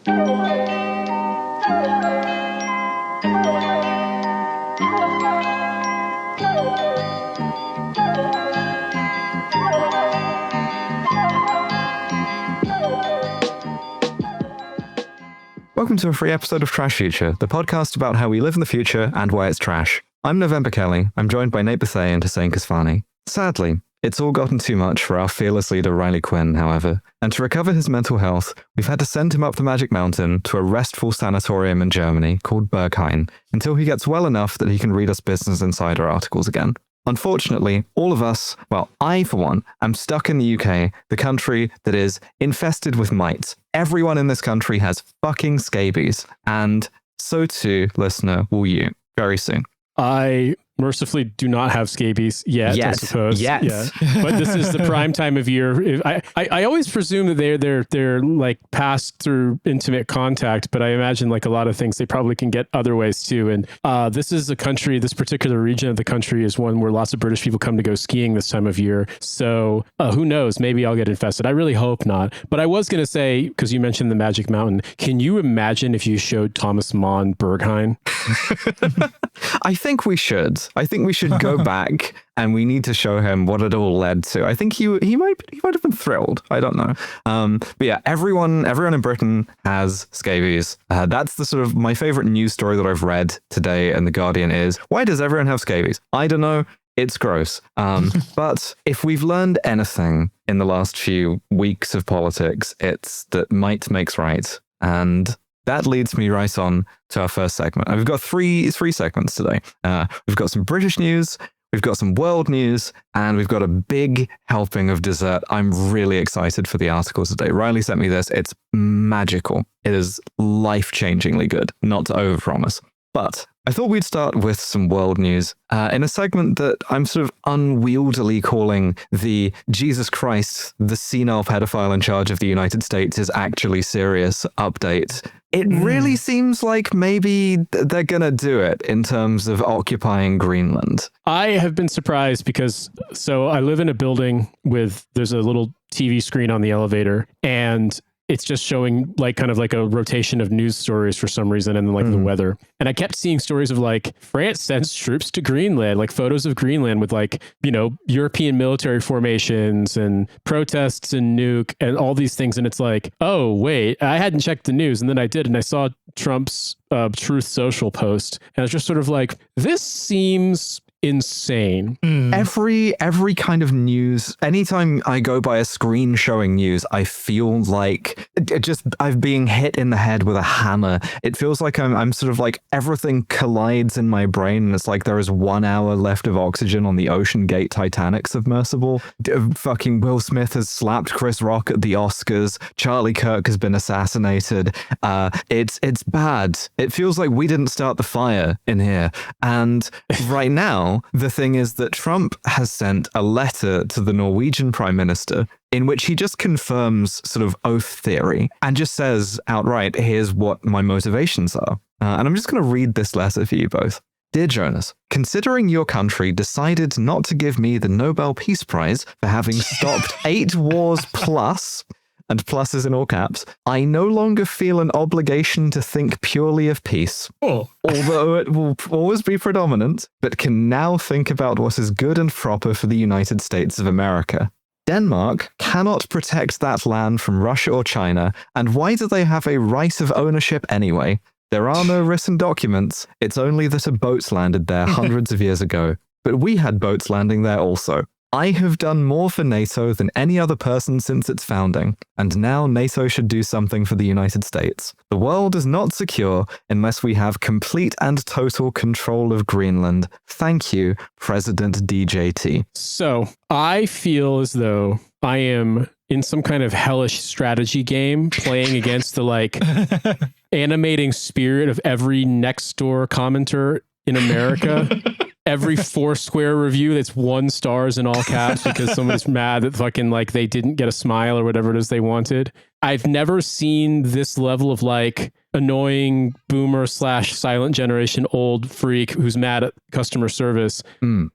Welcome to a free episode of Trash Future, the podcast about how we live in the future and why it's trash. I'm November Kelly. I'm joined by Nate Bethea and Hussein Kasfani. Sadly, it's all gotten too much for our fearless leader Riley Quinn, however, and to recover his mental health, we've had to send him up the Magic Mountain to a restful sanatorium in Germany called Berghain until he gets well enough that he can read us Business Insider articles again. Unfortunately, all of us, well, I for one, am stuck in the UK, the country that is infested with mites. Everyone in this country has fucking scabies, and so too, listener, will you, very soon. I mercifully do not have scabies yet, I suppose. Yet. Yeah. But this is the prime time of year. I always presume that they're like passed through intimate contact, but I imagine like a lot of things they probably can get other ways too. And this is a country, this particular region of the country is one where lots of British people come to go skiing this time of year. So who knows? Maybe I'll get infested. I really hope not. But I was going to say, because you mentioned the Magic Mountain, can you imagine if you showed Thomas Mann Berghain? I think we should. I think we should go back and we need to show him what it all led to. I think he might have been thrilled. I don't know. But yeah, everyone in Britain has scabies. That's the sort of my favorite news story that I've read today in The Guardian is, why does everyone have scabies? I don't know. It's gross. But if we've learned anything in the last few weeks of politics, it's that might makes right. And that leads me right on to our first segment. We've got three segments today. We've got some British news, we've got some world news, and we've got a big helping of dessert. I'm really excited for the articles today. Riley sent me this. It's magical. It is life-changingly good, not to overpromise. But I thought we'd start with some world news in a segment that I'm sort of unwieldily calling the Jesus Christ, the senile pedophile in charge of the United States is actually serious update. It really seems like maybe they're going to do it in terms of occupying Greenland. I have been surprised because, so I live in a building there's a little TV screen on the elevator, and it's just showing like kind of like a rotation of news stories for some reason, and then like the weather. And I kept seeing stories of like France sends troops to Greenland, like photos of Greenland with like, you know, European military formations and protests and nuke and all these things. And it's like, oh, wait, I hadn't checked the news. And then I did. And I saw Trump's Truth Social post. And it's just sort of like, this seems insane. Every kind of news, anytime I go by a screen showing news, I feel like I've being hit in the head with a hammer. It feels like I'm sort of like everything collides in my brain, and it's like there is 1 hour left of oxygen on the Ocean Gate Titanic submersible. Fucking Will Smith has slapped Chris Rock at the Oscars. Charlie Kirk has been assassinated. It's bad. It feels like we didn't start the fire in here. And right now, the thing is that Trump has sent a letter to the Norwegian Prime Minister in which he just confirms sort of oath theory and just says outright, here's what my motivations are. And I'm just going to read this letter for you both. Dear Jonas, considering your country decided not to give me the Nobel Peace Prize for having stopped 8 wars plus, and plus is in all caps, I no longer feel an obligation to think purely of peace, although it will always be predominant, but can now think about what is good and proper for the United States of America. Denmark cannot protect that land from Russia or China, and why do they have a right of ownership anyway? There are no written documents, it's only that a boat landed there hundreds of years ago, but we had boats landing there also. I have done more for NATO than any other person since its founding, and now NATO should do something for the United States. The world is not secure unless we have complete and total control of Greenland. Thank you, President DJT. So I feel as though I am in some kind of hellish strategy game playing against the like animating spirit of every Nextdoor commenter in America. Every Foursquare review that's 1 stars in all caps because somebody's mad that fucking like they didn't get a smile or whatever it is they wanted. I've never seen this level of like annoying boomer / silent generation old freak who's mad at customer service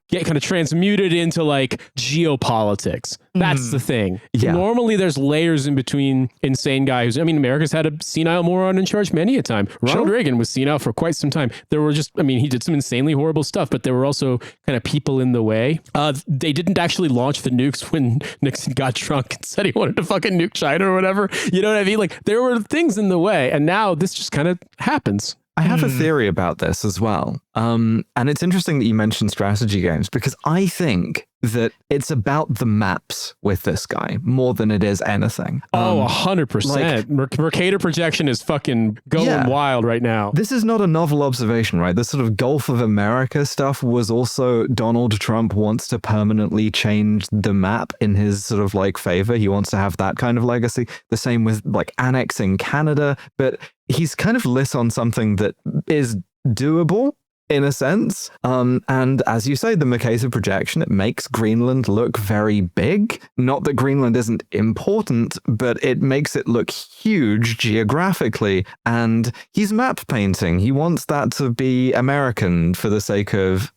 get kind of transmuted into like geopolitics. That's the thing. Yeah. Normally there's layers in between insane guy who's, I mean, America's had a senile moron in charge many a time. Ronald Reagan was senile for quite some time. There were just, I mean, he did some insanely horrible stuff, but there were also kind of people in the way. They didn't actually launch the nukes when Nixon got drunk and said he wanted to fucking nuke China or whatever. You know what I mean? Like there were things in the way, and now this just kind of happens. I have a theory about this as well. And it's interesting that you mentioned strategy games, because I think that it's about the maps with this guy more than it is anything. 100%. Mercator projection is fucking going wild right now. This is not a novel observation, right? This sort of Gulf of America stuff was also Donald Trump wants to permanently change the map in his sort of like favor. He wants to have that kind of legacy. The same with like annexing Canada, but he's kind of lit on something that is doable in a sense. And as you say, the Mercator projection, it makes Greenland look very big. Not that Greenland isn't important, but it makes it look huge geographically. And he's map painting. He wants that to be American for the sake of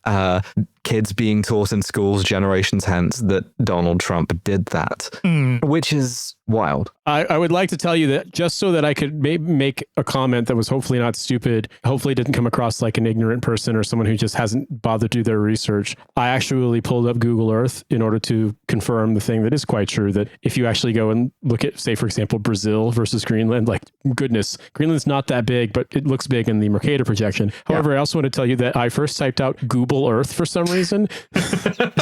kids being taught in schools generations hence that Donald Trump did that, which is wild. I would like to tell you that just so that I could make a comment that was hopefully not stupid, hopefully didn't come across like an ignorant person or someone who just hasn't bothered to do their research. I actually pulled up Google Earth in order to confirm the thing that is quite true, that if you actually go and look at, say, for example, Brazil versus Greenland, like, goodness, Greenland's not that big, but it looks big in the Mercator projection. However, I also want to tell you that I first typed out Google Earth for some reason.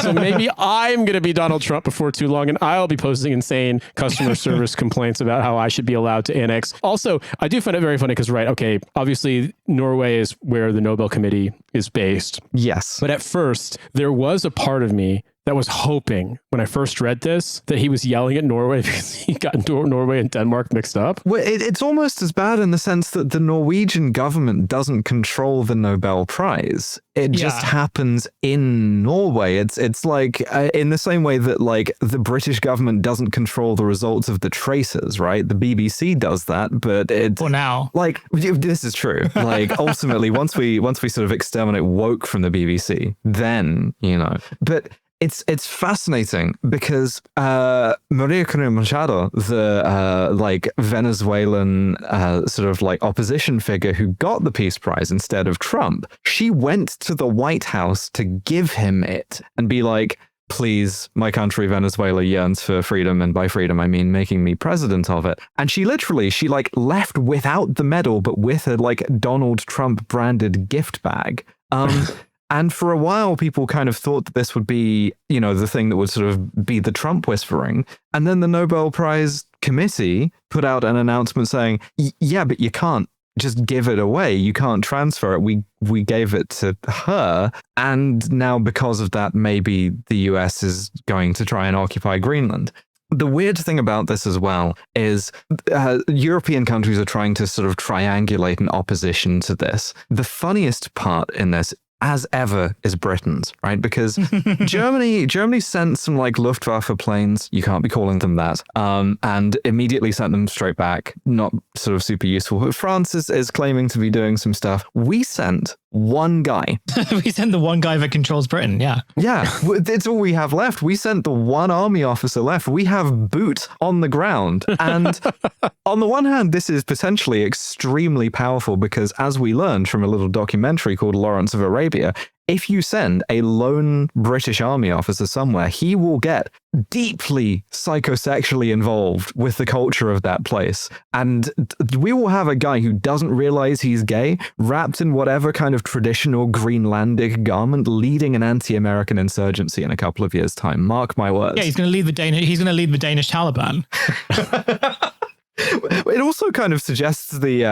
So maybe I'm going to be Donald Trump before too long, and I'll be posting insane customer service complaints about how I should be allowed to annex. Also, I do find it very funny because, right, okay, obviously Norway is where the Nobel Committee is based. Yes. But at first, there was a part of me that was hoping when I first read this that he was yelling at Norway because he got Norway and Denmark mixed up. Well, it's almost as bad in the sense that the Norwegian government doesn't control the Nobel Prize. It just happens in Norway. It's like in the same way that like the British government doesn't control the results of the tracers, right? The BBC does that, but it's for now. Like this is true. Like ultimately, once we sort of exterminate woke from the BBC, then but. It's fascinating because Maria Corina Machado, the like Venezuelan sort of like opposition figure who got the Peace Prize instead of Trump, she went to the White House to give him it and be like, please, my country, Venezuela, yearns for freedom. And by freedom, I mean making me president of it. And she like left without the medal, but with a like Donald Trump branded gift bag. And for a while, people kind of thought that this would be, the thing that would sort of be the Trump whispering. And then the Nobel Prize committee put out an announcement saying, yeah, but you can't just give it away. You can't transfer it. We gave it to her. And now because of that, maybe the US is going to try and occupy Greenland. The weird thing about this as well is European countries are trying to sort of triangulate an opposition to this. The funniest part in this, as ever, is Britain's, right? Because Germany sent some like Luftwaffe planes, you can't be calling them that, and immediately sent them straight back. Not sort of super useful. But France is claiming to be doing some stuff. We sent one guy. We sent the one guy that controls Britain, yeah. Yeah, it's all we have left. We sent the one army officer left. We have boot on the ground. And on the one hand, this is potentially extremely powerful because as we learned from a little documentary called Lawrence of Arabia, if you send a lone British army officer somewhere, he will get deeply psychosexually involved with the culture of that place. And we will have a guy who doesn't realize he's gay, wrapped in whatever kind of traditional Greenlandic garment, leading an anti-American insurgency in a couple of years' time. Mark my words. Yeah, he's going to lead the Danish Taliban. It also kind of suggests the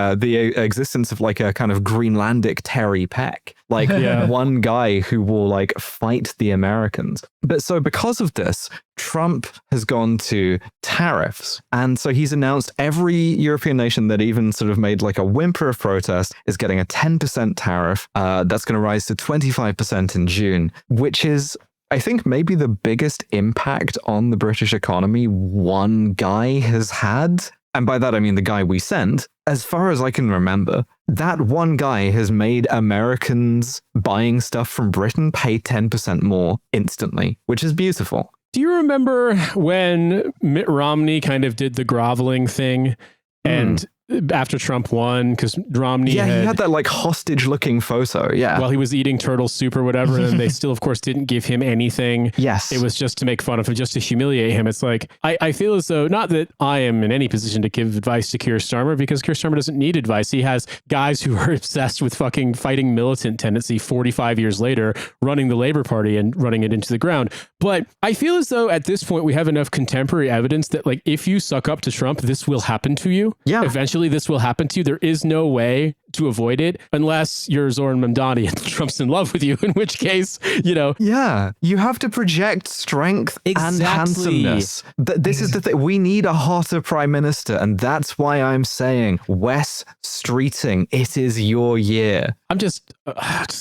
existence of like a kind of Greenlandic Terry Peck, like one guy who will like fight the Americans. But so because of this, Trump has gone to tariffs. And so he's announced every European nation that even sort of made like a whimper of protest is getting a 10% tariff. That's going to rise to 25% in June, which is, I think, maybe the biggest impact on the British economy one guy has had and by that I mean the guy we sent, as far as I can remember, that one guy has made Americans buying stuff from Britain pay 10% more instantly, which is beautiful. Do you remember when Mitt Romney kind of did the groveling thing and after Trump won, because Romney he had that like hostage looking photo, while he was eating turtle soup or whatever, and they still of course didn't give him anything. Yes, it was just to make fun of him, just to humiliate him. It's like I feel as though, not that I am in any position to give advice to Keir Starmer, because Keir Starmer doesn't need advice. He has guys who are obsessed with fucking fighting militant tendency 45 years later, running the Labour Party and running it into the ground. But I feel as though at this point we have enough contemporary evidence that like if you suck up to Trump, this will happen to you. Yeah, eventually this will happen to you. There is no way to avoid it unless you're Zoran Mamdani and Trump's in love with you, in which case, Yeah, you have to project strength and handsomeness. This is the thing. We need a hotter prime minister, and that's why I'm saying, Wes Streeting, it is your year. I'm just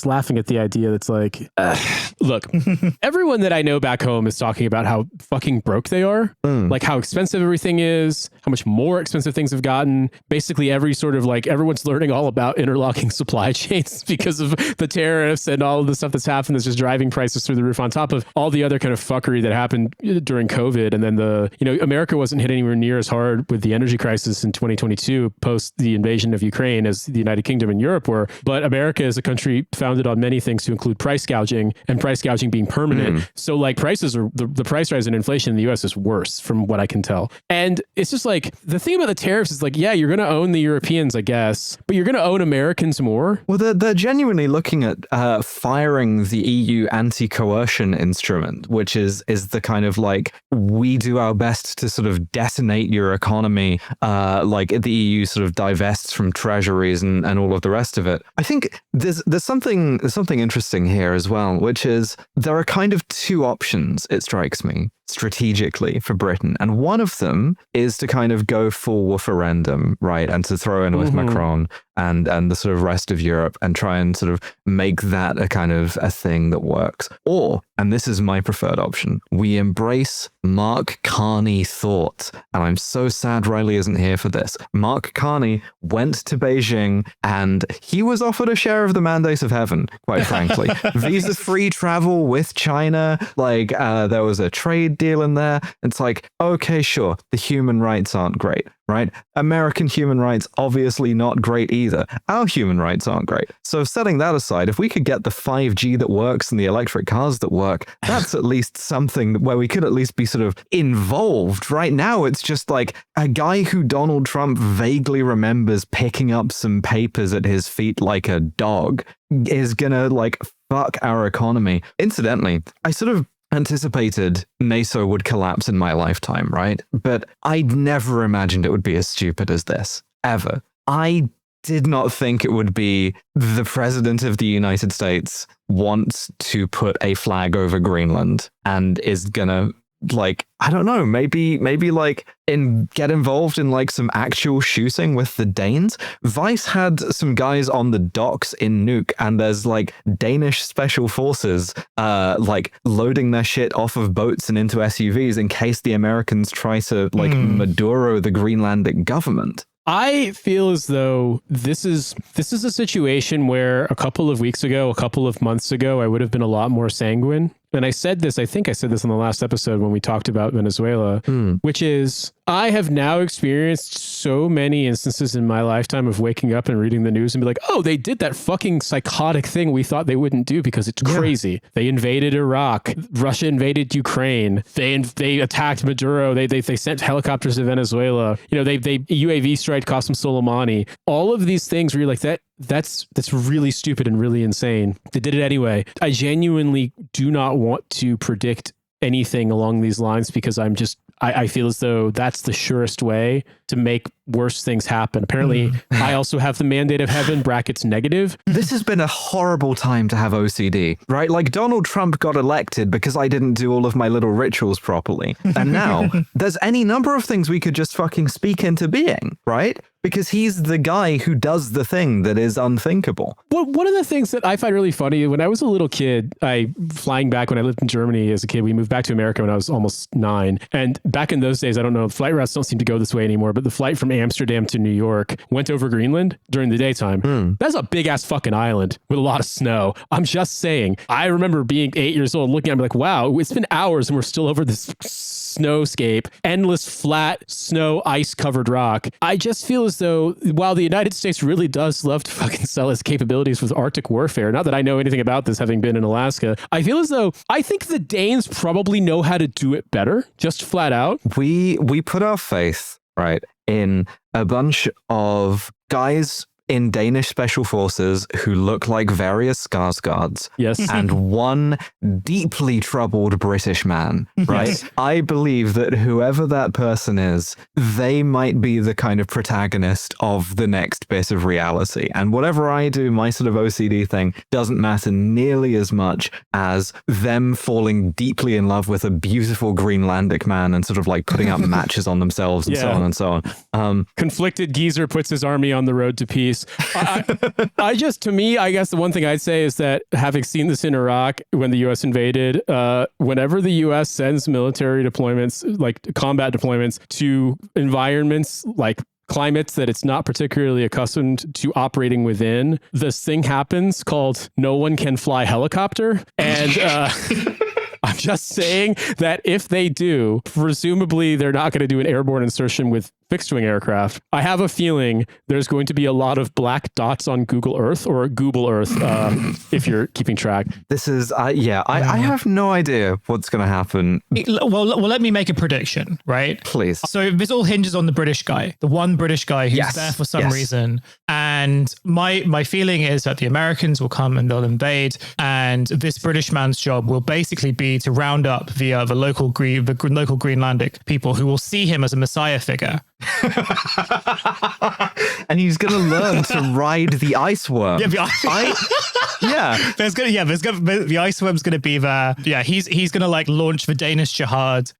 laughing at the idea that's like, look, everyone that I know back home is talking about how fucking broke they are, like how expensive everything is, how much more expensive things have gotten. Basically every sort of like, everyone's learning all about interlocking supply chains because of the tariffs and all of the stuff that's happened that's just driving prices through the roof, on top of all the other kind of fuckery that happened during COVID. And then America wasn't hit anywhere near as hard with the energy crisis in 2022 post the invasion of Ukraine as the United Kingdom and Europe were. But America is a country founded on many things to include price gouging, and price gouging being permanent. So like prices are the price rise and inflation in the US is worse from what I can tell. And it's just like the thing about the tariffs is like, yeah, you're going to own the Europeans, I guess, but you're going to own Americans more. Well, they're genuinely looking at firing the EU anti-coercion instrument, which is the kind of like, we do our best to sort of detonate your economy, like the EU sort of divests from treasuries and all of the rest of it. I think there's something interesting here as well, which is there are kind of two options, it strikes me, strategically for Britain. And one of them is to kind of go full referendum, right? And to throw in with Macron and the sort of rest of Europe and try and sort of make that a kind of a thing that works. Or, and this is my preferred option, we embrace Mark Carney thought. And I'm so sad Riley isn't here for this. Mark Carney went to Beijing and he was offered a share of the mandate of heaven, quite frankly. Visa-free travel with China, like there was a trade deal in there. It's like, okay, sure, the human rights aren't great, right? American human rights, obviously not great either. Our human rights aren't great. So setting that aside, if we could get the 5G that works and the electric cars that work, that's at least something where we could at least be sort of involved. Right now, it's just like a guy who Donald Trump vaguely remembers picking up some papers at his feet like a dog is gonna like fuck our economy. Incidentally, I sort of anticipated NATO would collapse in my lifetime, right? But I'd never imagined it would be as stupid as this, ever. I did not think it would be the president of the United States wants to put a flag over Greenland and is gonna, like, I don't know, maybe like get involved in like some actual shooting with the Danes. Vice had some guys on the docks in Nuuk, and there's like Danish special forces like loading their shit off of boats and into SUVs in case the Americans try to like Maduro the Greenlandic government. I feel as though this is a situation where a couple of weeks ago, a couple of months ago, I would have been a lot more sanguine. And I think I said this on the last episode when we talked about Venezuela, which is I have now experienced so many instances in my lifetime of waking up and reading the news and be like, oh, they did that fucking psychotic thing we thought they wouldn't do because it's crazy. They invaded Iraq. Russia invaded Ukraine. They attacked Maduro. They sent helicopters to Venezuela. They UAV strike Qasem Soleimani. All of these things where you're like, that's really stupid and really insane. They did it anyway. I genuinely do not want to predict anything along these lines because I feel as though that's the surest way to make worse things happen. Apparently, I also have the mandate of heaven, brackets negative. This has been a horrible time to have OCD, right? Like Donald Trump got elected because I didn't do all of my little rituals properly. And now there's any number of things we could just fucking speak into being, right? because he's the guy who does the thing that is unthinkable. Well, one of the things that I find really funny, when I was a little kid, flying back when I lived in Germany as a kid, we moved back to America when I was almost 9. And back in those days, I don't know, flight routes don't seem to go this way anymore, but the flight from Amsterdam to New York went over Greenland during the daytime. That's a big ass fucking island with a lot of snow. I'm just saying. I remember being 8 years old looking at it like, wow, it's been hours and we're still over this snowscape, endless flat snow, ice covered rock. I just feel as though while the United States really does love to fucking sell its capabilities with Arctic warfare, not that I know anything about this having been in Alaska, I feel as though I think the Danes probably know how to do it better, just flat out. We put our faith, right, in a bunch of guys in Danish special forces who look like various Skarsgårds. Yes. And one deeply troubled British man, right? Yes. I believe that whoever that person is, they might be the kind of protagonist of the next bit of reality. And whatever I do, my sort of OCD thing doesn't matter nearly as much as them falling deeply in love with a beautiful Greenlandic man and sort of like putting up matches on themselves and so on and so on. Conflicted geezer puts his army on the road to peace. I just, to me, I guess the one thing I'd say is that having seen this in Iraq when the U.S. invaded, whenever the U.S. sends military deployments, like combat deployments to environments like climates that it's not particularly accustomed to operating within, this thing happens called no one can fly helicopter. And I'm just saying that if they do, presumably they're not going to do an airborne insertion with fixed-wing aircraft. I have a feeling there's going to be a lot of black dots on Google Earth or Google Earth, if you're keeping track. This is, I have no idea what's going to happen. Well, let me make a prediction, right? Please. So this all hinges on the British guy, the one British guy who's there for some reason. And my feeling is that the Americans will come and they'll invade, and this British man's job will basically be to round up the local Greenlandic people who will see him as a messiah figure. And he's going to learn to ride the ice worm. Yeah, the ice worm's going to be there. Yeah, he's going to like launch the Danish jihad.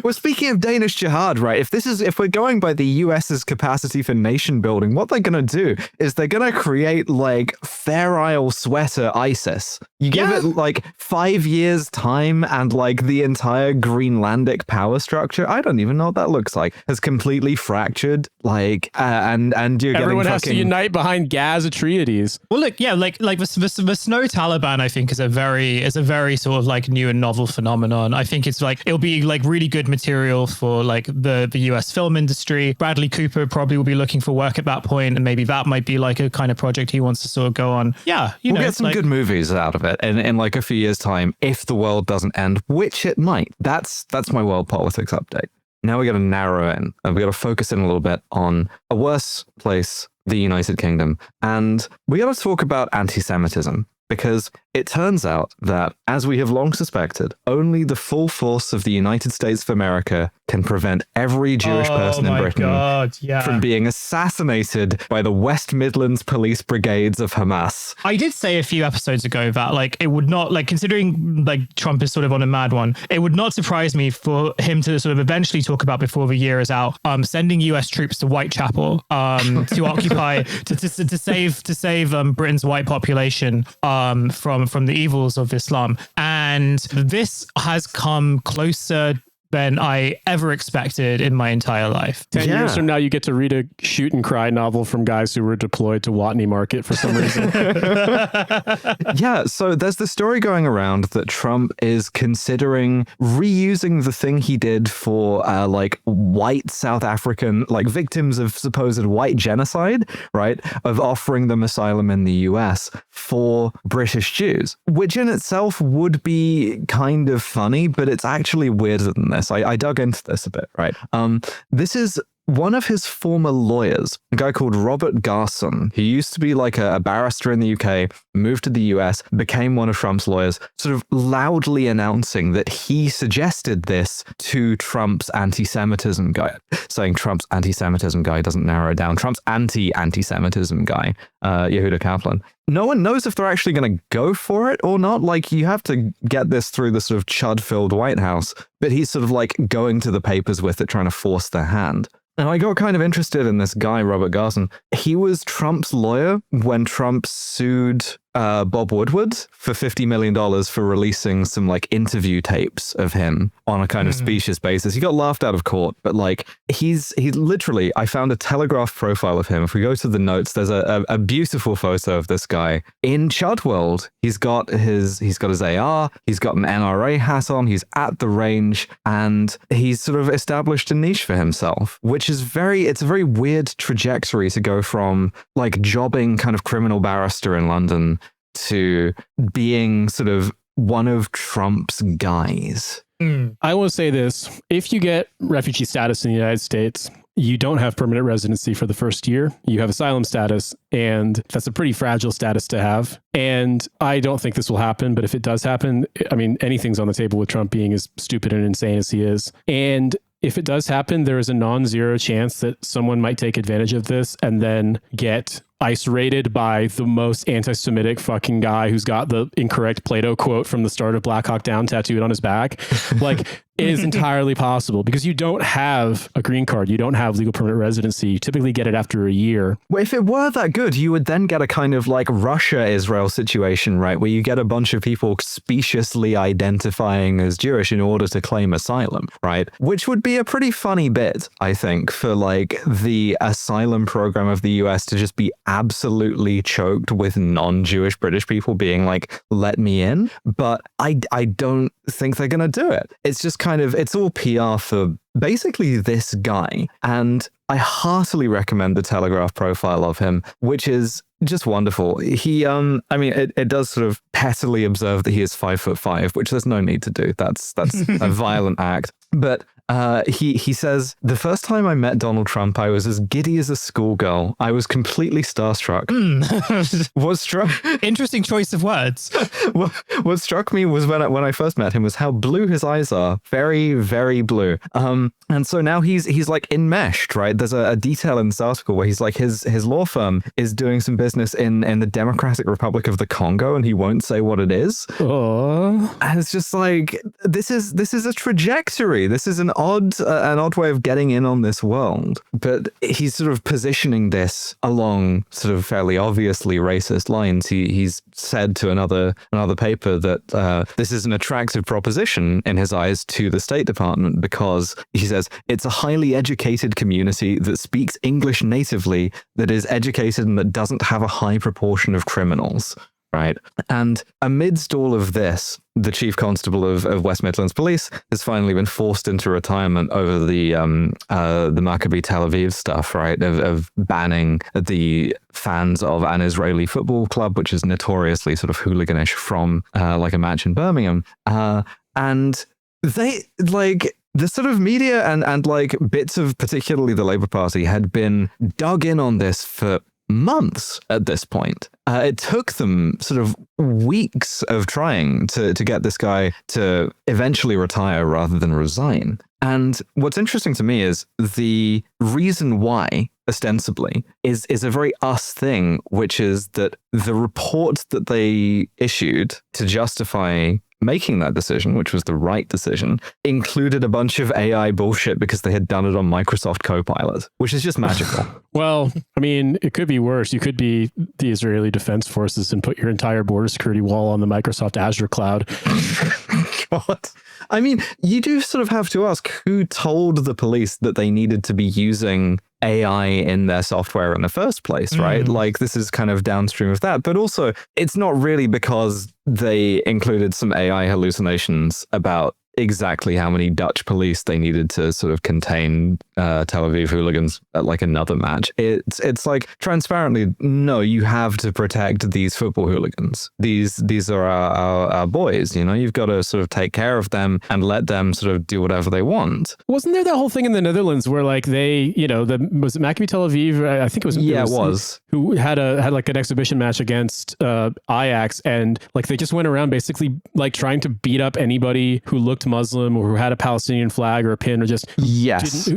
Well, speaking of Danish jihad, right, if we're going by the US's capacity for nation building, what they're going to do is they're going to create like Fair Isle sweater ISIS. You give it like 5 years time and like the entire Greenlandic power structure, I don't even know what that looks like, has completely fractured. Like, and you're everyone getting has to unite behind Gaz Atreides. Well, look, yeah, like the snow Taliban, I think is a very sort of like new and novel phenomenon. I think it's like, it'll be like really good material for like the US film industry. Bradley Cooper probably will be looking for work at that point, and maybe that might be like a kind of project he wants to sort of go on. Yeah, we'll get some good movies out of it in like a few years' time if the world doesn't end, which it might. That's my world politics update. Now we got to narrow in, and we got to focus in a little bit on a worse place, the United Kingdom, and we got to talk about anti-Semitism. Because it turns out that, as we have long suspected, only the full force of the United States of America can prevent every Jewish person in Britain from being assassinated by the West Midlands police brigades of Hamas. I did say a few episodes ago that like it would not, like considering like Trump is sort of on a mad one, it would not surprise me for him to sort of eventually talk about before the year is out, sending US troops to Whitechapel to occupy to save Britain's white population from the evils of Islam. And this has come closer than I ever expected in my entire life. 10 years from now, you get to read a shoot and cry novel from guys who were deployed to Watney Market for some reason. Yeah, so there's the story going around that Trump is considering reusing the thing he did for like white South African, like victims of supposed white genocide, right? Of offering them asylum in the US for British Jews, which in itself would be kind of funny, but it's actually weirder than this. I dug into this a bit, right? This is one of his former lawyers, a guy called Robert Garson, who used to be like a barrister in the UK, moved to the US, became one of Trump's lawyers, sort of loudly announcing that he suggested this to Trump's anti-Semitism guy, saying Trump's anti-Semitism guy doesn't narrow it down. Trump's anti-Semitism guy, Yehuda Kaplan. no one knows if they're actually going to go for it or not. Like, you have to get this through the sort of chud-filled White House, but he's sort of like going to the papers with it, trying to force their hand. And I got kind of interested in this guy, Robert Garson. He was Trump's lawyer when Trump sued Bob Woodward for $50 million for releasing some like interview tapes of him on a kind of specious basis. He got laughed out of court, but like he's literally, I found a Telegraph profile of him. If we go to the notes, there's a beautiful photo of this guy in Chud World. He's got his AR, he's got an NRA hat on, he's at the range, and he's sort of established a niche for himself, which is it's a very weird trajectory to go from like jobbing kind of criminal barrister in London to being sort of one of Trump's guys. I will say this. If you get refugee status in the United States, you don't have permanent residency for the first year. You have asylum status, and that's a pretty fragile status to have. And I don't think this will happen, but if it does happen, I mean, anything's on the table with Trump being as stupid and insane as he is. And if it does happen, there is a non-zero chance that someone might take advantage of this and then get ICE raided by the most anti-Semitic fucking guy who's got the incorrect Plato quote from the start of Black Hawk Down tattooed on his back. Like, it is entirely possible because you don't have a green card. You don't have legal permanent residency. You typically get it after a year. Well, if it were that good, you would then get a kind of like Russia-Israel situation, right? Where you get a bunch of people speciously identifying as Jewish in order to claim asylum, right? Which would be a pretty funny bit, I think, for like the asylum program of the US to just be absolutely choked with non-Jewish British people being like, let me in. But I don't think they're going to do it. It's just kind of, it's all PR for basically this guy. And I heartily recommend the Telegraph profile of him, which is just wonderful. He, I mean, it does sort of pettily observe that he is 5'5", which there's no need to do. That's a violent act. But he says, the first time I met Donald Trump, I was as giddy as a schoolgirl. I was completely starstruck. Interesting choice of words. What struck me was when I first met him was how blue his eyes are. Very, very blue. And so now he's like enmeshed, right? There's a detail in this article where he's like, his law firm is doing some business in the Democratic Republic of the Congo, and he won't say what it is. Oh. And it's just like, this is a trajectory. This is an odd way of getting in on this world. But he's sort of positioning this along sort of fairly obviously racist lines. He's said to another paper that this is an attractive proposition in his eyes to the State Department because, he says, it's a highly educated community that speaks English natively, that is educated and that doesn't have a high proportion of criminals. Right. And amidst all of this, the chief constable of West Midlands Police has finally been forced into retirement over the Maccabi Tel Aviv stuff, right? Of banning the fans of an Israeli football club, which is notoriously sort of hooliganish, from like a match in Birmingham. And they like the sort of media and like bits of particularly the Labour Party had been dug in on this for months at this point. It took them sort of weeks of trying to get this guy to eventually retire rather than resign. And what's interesting to me is the reason why, ostensibly, is a very us thing, which is that the report that they issued to justify making that decision, which was the right decision, included a bunch of AI bullshit because they had done it on Microsoft Copilot, which is just magical. Well, I mean, it could be worse. You could be the Israeli Defense Forces and put your entire border security wall on the Microsoft Azure cloud. God. I mean, you do sort of have to ask who told the police that they needed to be using AI in their software in the first place, right? Like, this is kind of downstream of that. But also, it's not really because they included some AI hallucinations about exactly how many Dutch police they needed to sort of contain Tel Aviv hooligans at like another match. It's like, transparently, no, you have to protect these football hooligans. These are our boys, you know? You've got to sort of take care of them and let them sort of do whatever they want. Wasn't there that whole thing in the Netherlands where like they, you know, was it Maccabi Tel Aviv? I think it was. Yeah, it was. Who had like an exhibition match against Ajax, and like they just went around basically like trying to beat up anybody who looked Muslim or who had a Palestinian flag or a pin or just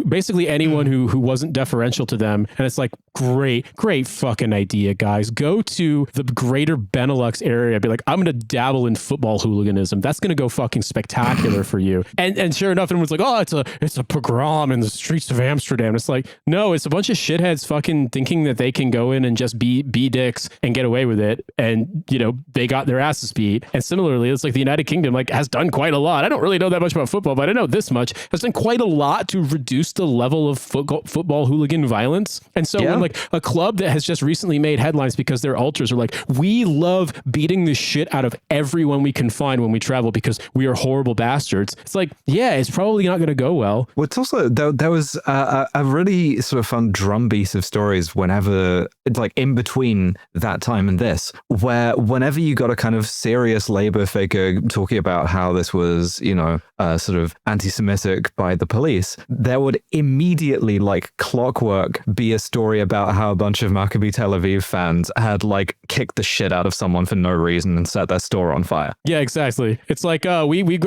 basically anyone who wasn't deferential to them. And it's like, great fucking idea, guys. Go to the greater Benelux area. Be like, I'm going to dabble in football hooliganism. That's going to go fucking spectacular for you. And sure enough, everyone's like, oh, it's a pogrom in the streets of Amsterdam. It's like, no, it's a bunch of shitheads fucking thinking that they can go in and just be dicks and get away with it. And, you know, they got their asses beat. And similarly, it's like the United Kingdom like has done quite a lot. I don't really know that much about football, but I know this much. Has done quite a lot to reduce the level of football hooligan violence. And so when like a club that has just recently made headlines because their ultras are like, we love beating the shit out of everyone we can find when we travel because we are horrible bastards. It's like, yeah, it's probably not going to go well. Well, it's also, there was a really sort of fun drumbeat of stories whenever, like in between that time and this, where whenever you got a kind of serious Labour figure talking about how this was, you know, sort of anti-Semitic by the police, there would immediately, like clockwork, be a story about how a bunch of Maccabi Tel Aviv fans had like kicked the shit out of someone for no reason and set their store on fire. Yeah, exactly. It's like we've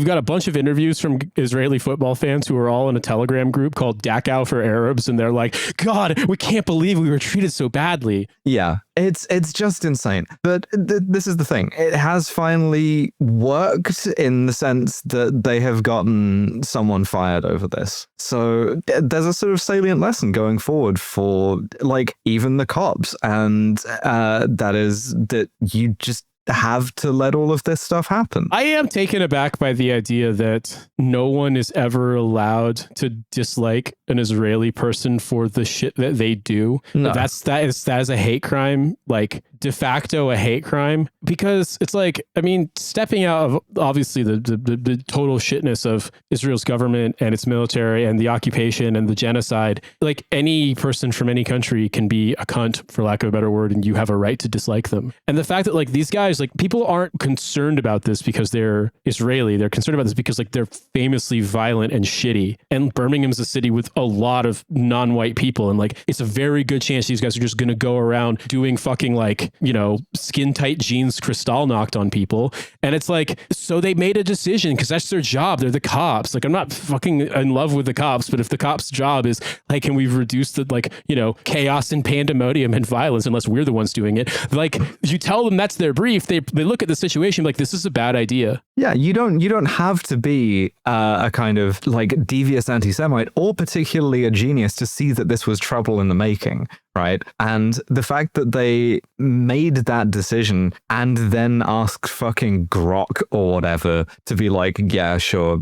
got a bunch of interviews from Israeli football fans who are all in a Telegram group called Dachau for Arabs, and they're like, God, we can't believe we were treated so badly. Yeah, it's just insane. But this is the thing. It has finally worked in the sense that they have gotten someone fired over this. So there's a sort of salient lesson going forward for like even the cops. And that is that you just have to let all of this stuff happen. I am taken aback by the idea that no one is ever allowed to dislike an Israeli person for the shit that they do. No. That is a hate crime, like de facto a hate crime, because it's like, I mean, stepping out of obviously the total shitness of Israel's government and its military and the occupation and the genocide, like any person from any country can be a cunt, for lack of a better word, and you have a right to dislike them. And the fact that like these guys, like people aren't concerned about this because they're Israeli. They're concerned about this because like they're famously violent and shitty. And Birmingham's a city with a lot of non-white people. And like, it's a very good chance these guys are just going to go around doing fucking like, you know, skin tight jeans, kristallnacht on people. And it's like, so they made a decision because that's their job. They're the cops. Like, I'm not fucking in love with the cops, but if the cops' job is like, can we reduce the like, you know, chaos and pandemonium and violence, unless we're the ones doing it, like you tell them that's their brief. They look at the situation like, this is a bad idea. Yeah, you don't have to be a kind of like devious anti-Semite or particularly a genius to see that this was trouble in the making, right? And the fact that they made that decision and then asked fucking Grok or whatever to be like, yeah, sure,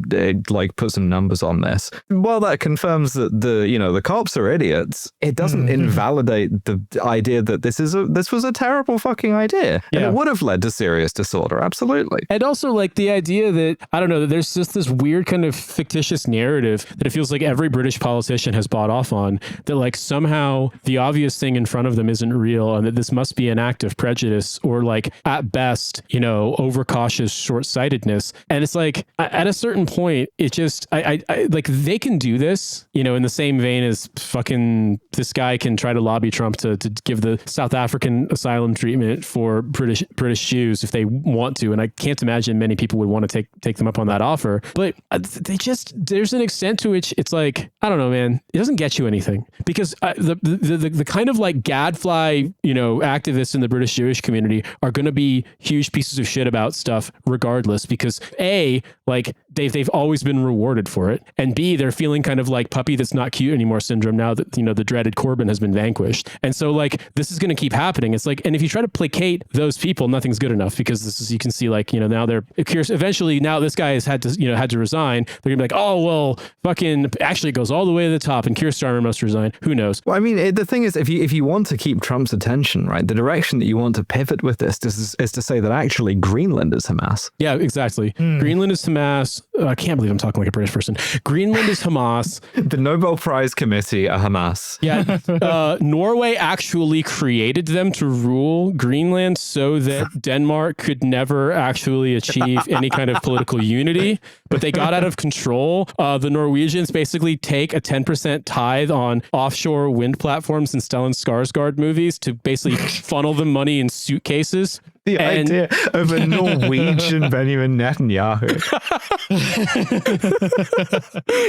like put some numbers on this. Well, that confirms that the cops are idiots. It doesn't invalidate the idea that this was a terrible fucking idea. Yeah. And it would have led to serious disorder. Absolutely. And also like the idea that, I don't know, that there's just this weird kind of fictitious narrative that it feels like every British politician has bought off on, that like somehow the obvious thing in front of them isn't real and that this must be an act of prejudice or like at best, you know, overcautious short-sightedness. And it's like at a certain point, it just, I like they can do this, you know, in the same vein as fucking this guy can try to lobby Trump to give the South African asylum treatment for British Jews if they want to. And I can't imagine many people would want to take them up on that offer. But there's an extent to which it's like, I don't know, man, it doesn't get you anything because the kind of like gadfly, you know, activists in the British Jewish community are going to be huge pieces of shit about stuff regardless, because A, like they've always been rewarded for it, and B, they're feeling kind of like puppy that's not cute anymore syndrome now that, you know, the dreaded Corbyn has been vanquished. And so like this is going to keep happening. It's like, and if you try to placate those people, nothing's good enough, because this is, you can see like, you know, now they're eventually, now this guy has had to resign. They're gonna be like, oh well, fucking actually it goes all the way to the top and Keir Starmer must resign. Who knows? Well, I mean, the thing is, if you want to keep Trump's attention, right, the direction that you want to pivot with this is to say that actually Greenland is Hamas. Yeah, exactly. Greenland is Hamas. I can't believe I'm talking like a British person. Greenland is Hamas. The Nobel Prize Committee are Hamas. Yeah. Norway actually created them to rule Greenland so that Denmark could never actually achieve any kind of political unity, but they got out of control. The Norwegians basically take a 10% tithe on offshore wind platforms in Stellan Skarsgård movies to basically funnel them money in suitcases. The idea of a Norwegian Benjamin Netanyahu.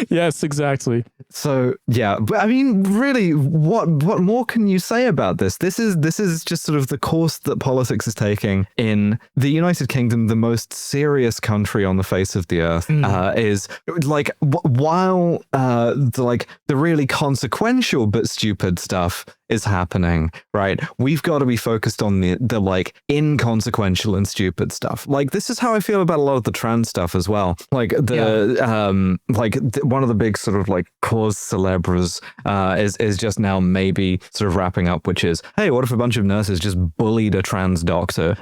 Yes, exactly. So yeah, but I mean, really, what more can you say about this? This is just sort of the course that politics is taking in the United Kingdom, the most serious country on the face of the earth. Is like while the really consequential but stupid stuff is happening, right? We've got to be focused on the like inconsequential and stupid stuff. Like this is how I feel about a lot of the trans stuff as well. Like one of the big sort of like cause célèbres is just now maybe sort of wrapping up, which is, hey, what if a bunch of nurses just bullied a trans doctor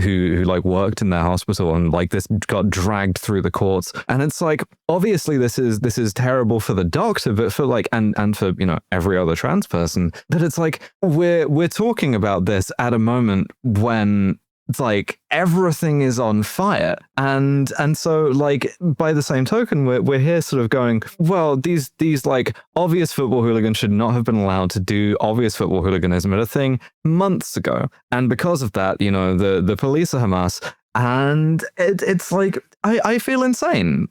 who like worked in their hospital, and like this got dragged through the courts? And it's like, obviously this is terrible for the doctor, but for like and for, you know, every other trans person. But it's like we're talking about this at a moment when it's like everything is on fire, and so like by the same token we're here sort of going, well, these like obvious football hooligans should not have been allowed to do obvious football hooliganism at a thing months ago, and because of that, you know, the police are Hamas. And it's like I feel insane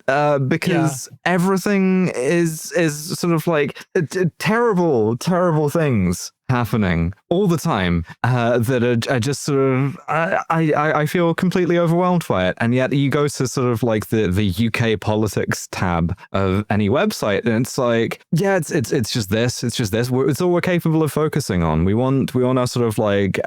because everything is sort of like terrible things happening all the time that are just sort of I feel completely overwhelmed by it. And yet you go to sort of like the UK politics tab of any website, and it's like, yeah, it's just this, it's all we're capable of focusing on. We want our sort of like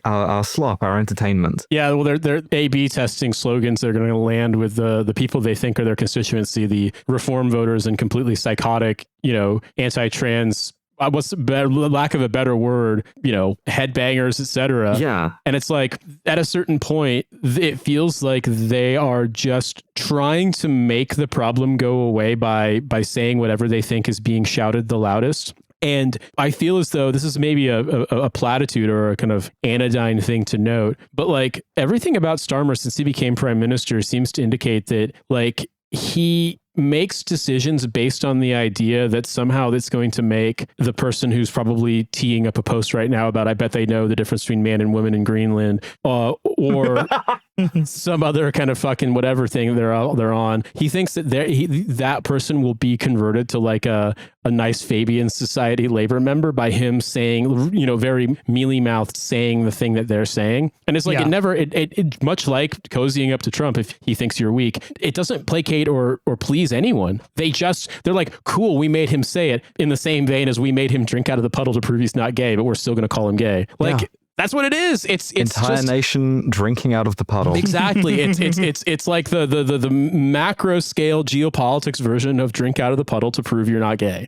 our slop, our entertainment. Yeah, well, they're A/B testing slogans that are going to land with the people they think are their constituency, the reform voters and completely psychotic, you know, anti-trans, what's lack of a better word, you know, headbangers, etc. Yeah. And it's like at a certain point, it feels like they are just trying to make the problem go away by saying whatever they think is being shouted the loudest. And I feel as though this is maybe a platitude or a kind of anodyne thing to note, but like everything about Starmer since he became prime minister seems to indicate that like he makes decisions based on the idea that somehow that's going to make the person who's probably teeing up a post right now about I bet they know the difference between man and woman in Greenland or some other kind of fucking whatever thing they're on. He thinks that that person will be converted to like a nice Fabian Society labor member by him saying, you know, very mealy-mouthed saying the thing that they're saying. And it's like it much like cozying up to Trump if he thinks you're weak, it doesn't placate or please anyone. They're like, cool, we made him say it, in the same vein as we made him drink out of the puddle to prove he's not gay, but we're still going to call him gay. Like, that's what it is. It's entire just, nation drinking out of the puddle. Exactly. It's like the macro scale geopolitics version of drink out of the puddle to prove you're not gay.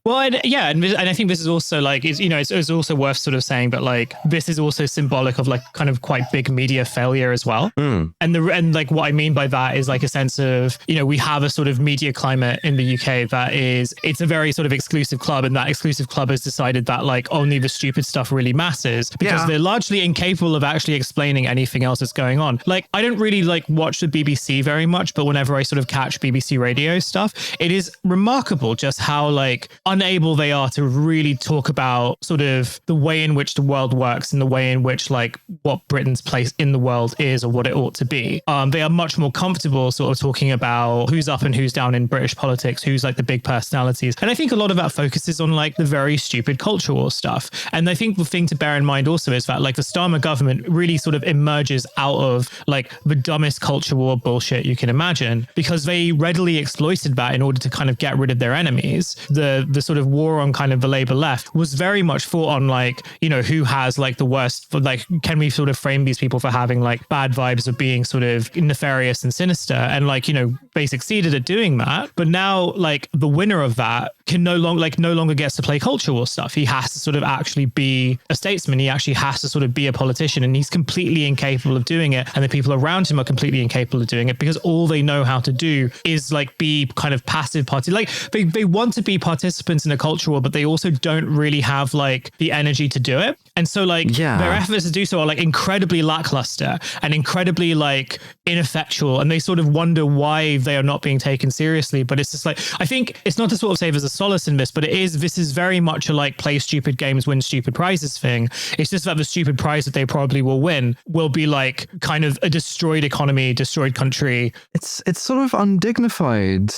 Well, and I think this is also like, it's also worth sort of saying that like this is also symbolic of like kind of quite big media failure as well. And like what I mean by that is like a sense of, you know, we have a sort of media climate in the UK that it's a very sort of exclusive club, and that exclusive club has decided that like only the stupid stuff really matters because they're largely incapable of actually explaining anything else that's going on. Like I don't really like watch the BBC very much, but whenever I sort of catch BBC radio stuff, it is remarkable just how like unable they are to really talk about sort of the way in which the world works and the way in which like what Britain's place in the world is or what it ought to be. They are much more comfortable sort of talking about who's up and who's down in British politics, who's like the big personalities. And I think a lot of that focuses on like the very stupid culture war stuff. And I think the thing to bear in mind also is that like the Starmer government really sort of emerges out of like the dumbest culture war bullshit you can imagine, because they readily exploited that in order to kind of get rid of their enemies. The sort of war on kind of the Labour left was very much fought on like, you know, who has like the worst, like, can we sort of frame these people for having like bad vibes of being sort of nefarious and sinister? And like, you know, they succeeded at doing that. But now like the winner of that can no longer gets to play culture war stuff. He has to sort of actually be a statesman. He actually has to sort of be a politician, and he's completely incapable of doing it. And the people around him are completely incapable of doing it because all they know how to do is like be kind of passive party. Like they want to be participants in a culture war, but they also don't really have like the energy to do it. And so like their efforts to do so are like incredibly lackluster and incredibly like ineffectual. And they sort of wonder why they are not being taken seriously. But it's just like, I think it's not to sort of say there's a solace in this, but this is very much a like play stupid games, win stupid prizes thing. It's just that the stupid prize that they probably will win will be like kind of a destroyed economy, destroyed country. It's sort of undignified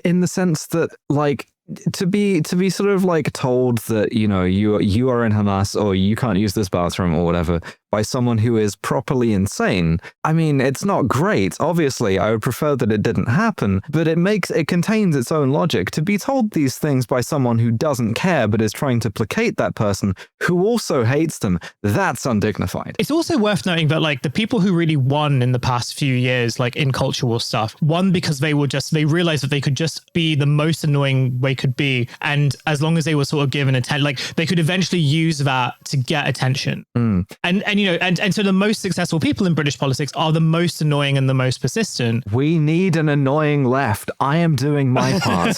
in the sense that like to be sort of like told that, you know, you are in Hamas or you can't use this bathroom or whatever by someone who is properly insane. I mean, it's not great. Obviously, I would prefer that it didn't happen, but it contains its own logic. To be told these things by someone who doesn't care but is trying to placate that person who also hates them, that's undignified. It's also worth noting that like the people who really won in the past few years, like in culture war stuff, won because they realized that they could just be the most annoying they could be. And as long as they were sort of given attention, like they could eventually use that to get attention. And you know, and so the most successful people in British politics are the most annoying and the most persistent. We need an annoying left. I am doing my part.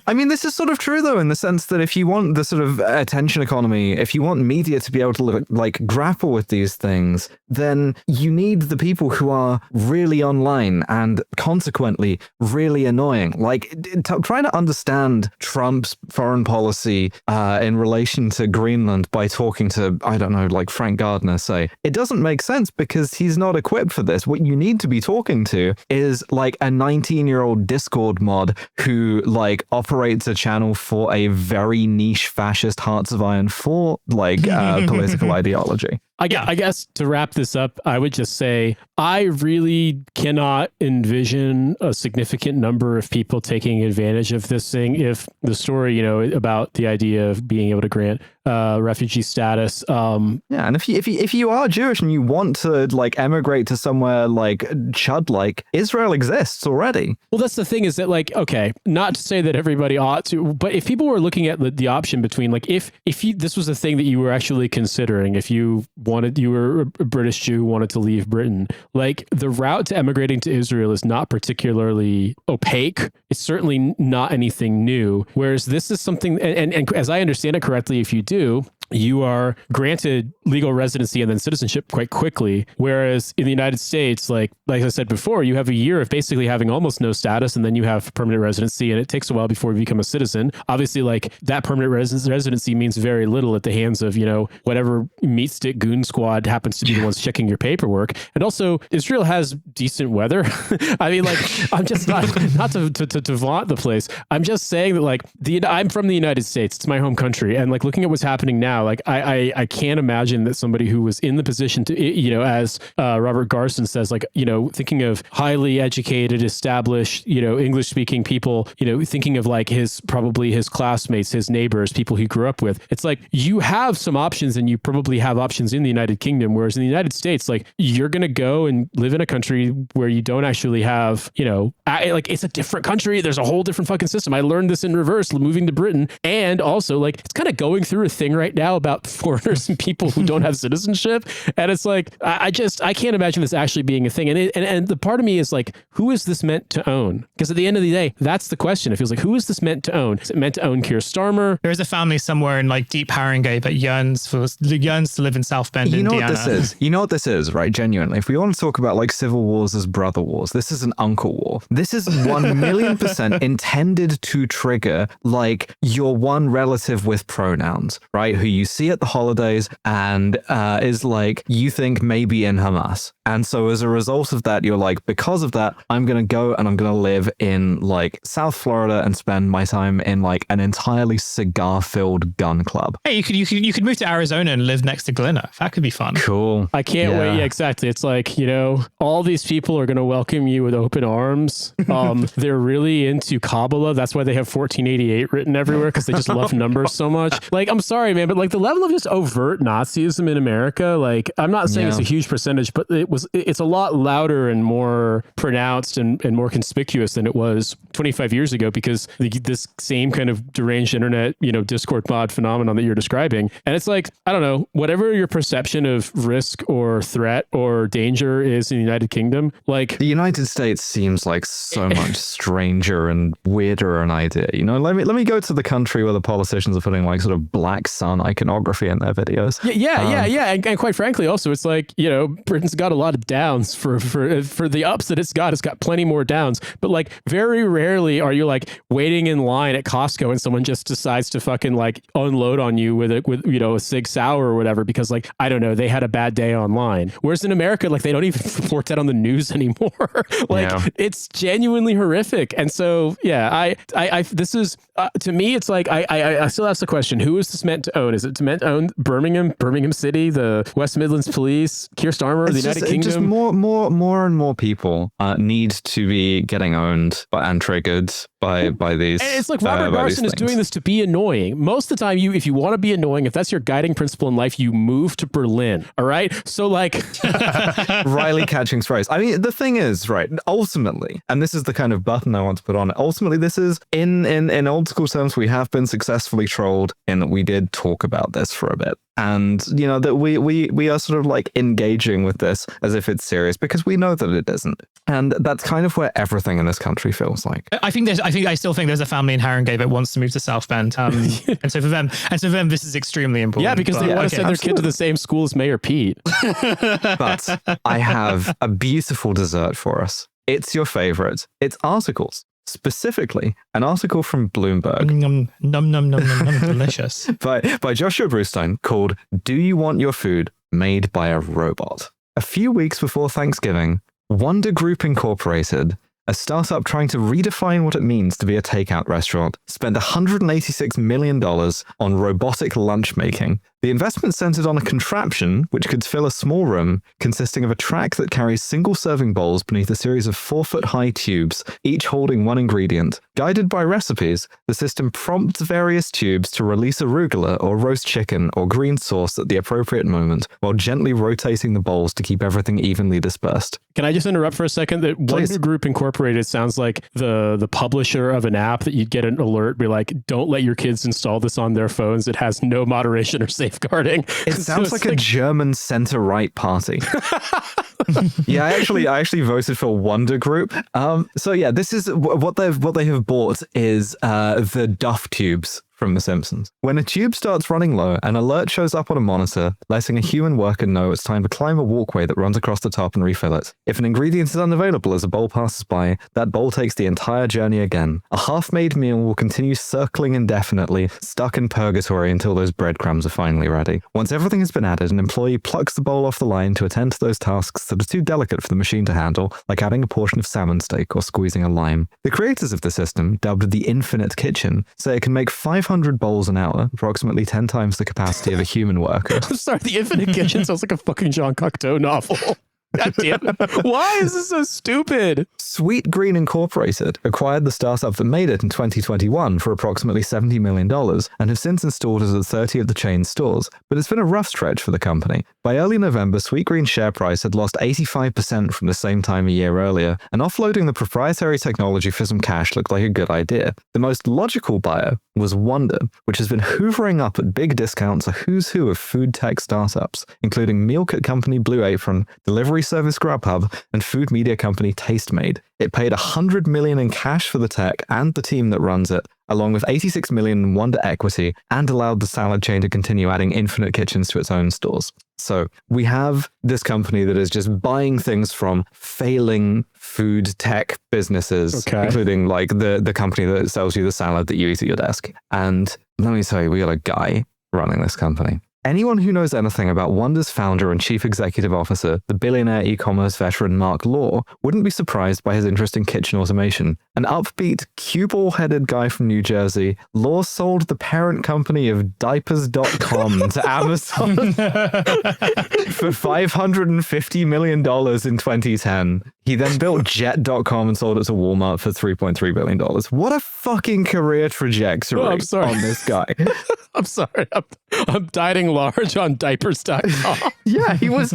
I mean, this is sort of true, though, in the sense that if you want the sort of attention economy, if you want media to be able to like grapple with these things, then you need the people who are really online and consequently really annoying. Like trying to understand Trump's foreign policy in relation to Greenland by talking to, I don't know, like Frank Gardner, say, it doesn't make sense because he's not equipped for this. What you need to be talking to is like a 19-year-old Discord mod who like operates a channel for a very niche fascist Hearts of Iron 4 like political ideology. I guess to wrap this up, I would just say I really cannot envision a significant number of people taking advantage of this thing if the story, you know, about the idea of being able to grant refugee status. Yeah, and if you are Jewish and you want to like emigrate to somewhere like Chud, like Israel exists already. Well, that's the thing is that like, okay, not to say that everybody ought to, but if people were looking at the option between like if this was a thing that you were actually considering, if you were a British Jew who wanted to leave Britain, like the route to emigrating to Israel is not particularly opaque. It's certainly not anything new. Whereas this is something, and as I understand it correctly, if you do, you are granted legal residency and then citizenship quite quickly. Whereas in the United States, like I said before, you have a year of basically having almost no status, and then you have permanent residency, and it takes a while before you become a citizen. Obviously, like that permanent residency means very little at the hands of, you know, whatever meat stick goon squad happens to be the ones checking your paperwork. And also, Israel has decent weather. I mean, like, I'm just not to vaunt the place. I'm just saying that, like, I'm from the United States. It's my home country, and like looking at what's happening now. Like I can't imagine that somebody who was in the position to, you know, as Robert Garson says, like, you know, thinking of highly educated, established, you know, English speaking people, you know, thinking of like probably his classmates, his neighbors, people he grew up with. It's like you have some options and you probably have options in the United Kingdom. Whereas in the United States, like you're going to go and live in a country where you don't actually have, you know, like it's a different country. There's a whole different fucking system. I learned this in reverse moving to Britain. And also like it's kind of going through a thing right now about foreigners and people who don't have citizenship. And it's like, I can't imagine this actually being a thing. And the part of me is like, who is this meant to own? Because at the end of the day, that's the question. It feels like, who is this meant to own? Is it meant to own Keir Starmer? There is a family somewhere in like deep Haringey that yearns to live in South Bend, Indiana. You know what this is, right? Genuinely. If we want to talk about like civil wars as brother wars, this is an uncle war. This is 1,000,000% intended to trigger like your one relative with pronouns, right? Who you see at the holidays and is like, you think maybe in Hamas. And so as a result of that, you're like, because of that, I'm going to go and I'm going to live in like South Florida and spend my time in like an entirely cigar-filled gun club. Hey, you could move to Arizona and live next to Glenna. That could be fun. Cool. I can't wait. Yeah, exactly. It's like, you know, all these people are going to welcome you with open arms. They're really into Kabbalah. That's why they have 1488 written everywhere, because they just love numbers so much. Like, I'm sorry, man, but like the level of just overt Nazism in America, like I'm not saying it's a huge percentage, but it's a lot louder and more pronounced and more conspicuous than it was 25 years ago, because this same kind of deranged internet, you know, Discord mod phenomenon that you're describing. And it's like, I don't know, whatever your perception of risk or threat or danger is in the United Kingdom, like the United States seems like so much stranger and weirder an idea. You know, let me go to the country where the politicians are putting like sort of black sun icons iconography in their videos. Yeah. And quite frankly, also, it's like, you know, Britain's got a lot of downs for the ups that it's got. It's got plenty more downs. But like, very rarely are you like waiting in line at Costco and someone just decides to fucking like unload on you with you know, a Sig Sauer or whatever because like, I don't know, they had a bad day online. Whereas in America, like they don't even report that on the news anymore. Like it's genuinely horrific. And so I this is to me, it's like I still ask the question: who is this meant to own? Is it meant to own Birmingham City, the West Midlands Police, Keir Starmer, the United Kingdom? Just more and more people need to be getting owned and triggered by these. And it's like Robert Garson is doing this to be annoying. Most of the time, if you want to be annoying, if that's your guiding principle in life, you move to Berlin. All right, so like Riley catching sprays. I mean, the thing is, right? Ultimately, and this is the kind of button I want to put on it. Ultimately, this is in old school terms, we have been successfully trolled in that we did talk about this for a bit. And, you know, that we are sort of like engaging with this as if it's serious because we know that it isn't. And that's kind of where everything in this country feels like. I still think there's a family in Haringey that wants to move to South Bend. And so for them, this is extremely important. Yeah, because they want to send their kid to the same school as Mayor Pete. But I have a beautiful dessert for us. It's your favorite. It's articles. Specifically, an article from Bloomberg. Num, delicious. by Joshua Brustein called "Do You Want Your Food Made by a Robot?" A few weeks before Thanksgiving, Wonder Group Incorporated, a startup trying to redefine what it means to be a takeout restaurant, spent $186 million on robotic lunch making. The investment centered on a contraption which could fill a small room consisting of a track that carries single serving bowls beneath a series of 4-foot-high tubes, each holding one ingredient. Guided by recipes, the system prompts various tubes to release arugula or roast chicken or green sauce at the appropriate moment, while gently rotating the bowls to keep everything evenly dispersed. Can I just interrupt for a second? That Wonder Group Incorporated sounds like the publisher of an app that you'd get an alert, be like, don't let your kids install this on their phones. It has no moderation or safeguarding. It sounds like a German center-right party. Yeah, I actually voted for Wonder Group. So yeah, this is what they have bought is the Duff tubes from The Simpsons. When a tube starts running low, an alert shows up on a monitor, letting a human worker know it's time to climb a walkway that runs across the top and refill it. If an ingredient is unavailable as a bowl passes by, that bowl takes the entire journey again. A half-made meal will continue circling indefinitely, stuck in purgatory until those breadcrumbs are finally ready. Once everything has been added, an employee plucks the bowl off the line to attend to those tasks that are too delicate for the machine to handle, like adding a portion of salmon steak or squeezing a lime. The creators of the system, dubbed the Infinite Kitchen, say it can make 500 bowls an hour, approximately 10 times the capacity of a human worker. I'm sorry, the Infinite Kitchen sounds like a fucking Jean Cocteau novel. God damn it. Why is this so stupid? Sweet Green Incorporated acquired the startup that made it in 2021 for approximately $70 million and have since installed it at 30 of the chain's stores, but it's been a rough stretch for the company. By early November, Sweet Green's share price had lost 85% from the same time a year earlier, and offloading the proprietary technology for some cash looked like a good idea. The most logical buyer was Wonder, which has been hoovering up at big discounts a who's who of food tech startups, including meal kit company Blue Apron, delivery service Grubhub, and food media company Tastemade. It paid $100 million in cash for the tech and the team that runs it, along with $86 million in Wonder equity, and allowed the salad chain to continue adding Infinite Kitchens to its own stores. So we have this company that is just buying things from failing food tech businesses, including like the company that sells you the salad that you eat at your desk. And let me tell you, we got a guy running this company. Anyone who knows anything about Wonder's founder and chief executive officer, the billionaire e-commerce veteran Mark Law, wouldn't be surprised by his interest in kitchen automation. An upbeat, cue-ball-headed guy from New Jersey, Law sold the parent company of Diapers.com to Amazon for $550 million in 2010. He then built Jet.com and sold it to Walmart for $3.3 billion. What a fucking career trajectory on this guy. I'm sorry. I'm dieting large on diapers.com. Yeah, he was,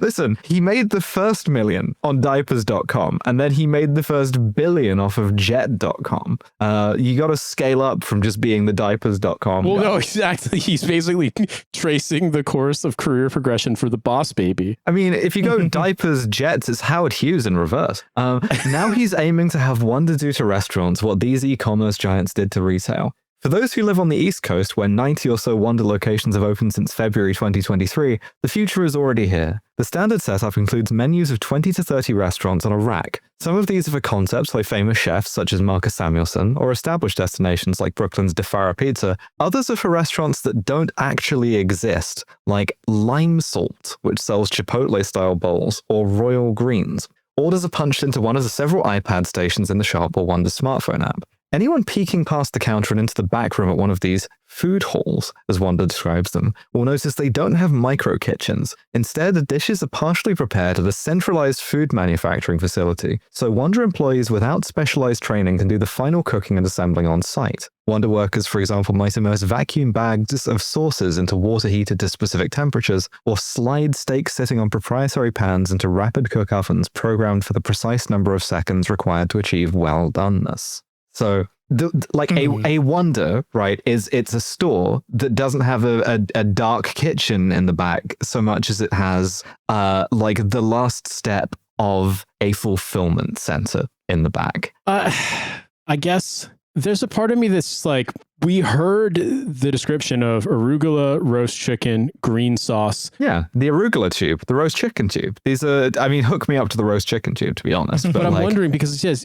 listen, he made the first million on diapers.com and then he made the first billion off of jet.com. You got to scale up from just being the diapers.com. Well, guy. no, exactly. He's basically tracing the course of career progression for the Boss Baby. I mean, if you go diapers, jets, it's Howard Hughes in reverse. Now he's aiming to have Wonder do to restaurants what these e-commerce giants did to retail. For those who live on the East Coast, where 90 or so Wonder locations have opened since February 2023, the future is already here. The standard setup includes menus of 20 to 30 restaurants on a rack. Some of these are for concepts like famous chefs such as Marcus Samuelsson, or established destinations like Brooklyn's De Farah Pizza. Others are for restaurants that don't actually exist, like Lime Salt, which sells Chipotle-style bowls, or Royal Greens. Orders are punched into one of the several iPad stations in the shop or Wonder's smartphone app. Anyone peeking past the counter and into the back room at one of these food halls, as Wonder describes them, will notice they don't have micro kitchens. Instead, the dishes are partially prepared at a centralized food manufacturing facility, so Wonder employees without specialized training can do the final cooking and assembling on site. Wonder workers, for example, might immerse vacuum bags of sauces into water heated to specific temperatures, or slide steaks sitting on proprietary pans into rapid cook ovens programmed for the precise number of seconds required to achieve well-doneness. So, a Wonder, right, it's a store that doesn't have a dark kitchen in the back so much as it has the last step of a fulfillment center in the back. I guess there's a part of me that's like, we heard the description of arugula, roast chicken, green sauce. Yeah, the arugula tube, the roast chicken tube. These are, I mean, hook me up to the roast chicken tube, to be honest. But I'm wondering, because it says,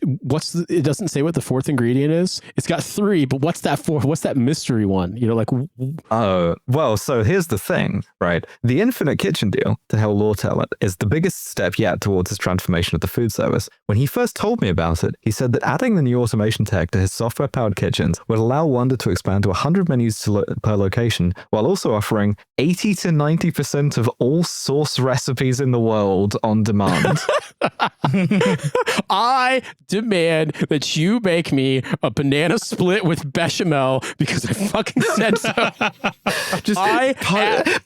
it doesn't say what the fourth ingredient is. It's got 3, but what's that for? What's that mystery one? You know, like... Oh, well, so here's the thing, right? The Infinite Kitchen deal, to how Law tell it, is the biggest step yet towards his transformation of the food service. When he first told me about it, he said that adding the new automation tech to his software-powered kitchens would allow Wonder to expand to 100 menus per location, while also offering 80 to 90% of all sauce recipes in the world on demand. I demand that you make me a banana split with bechamel because I fucking said so. Just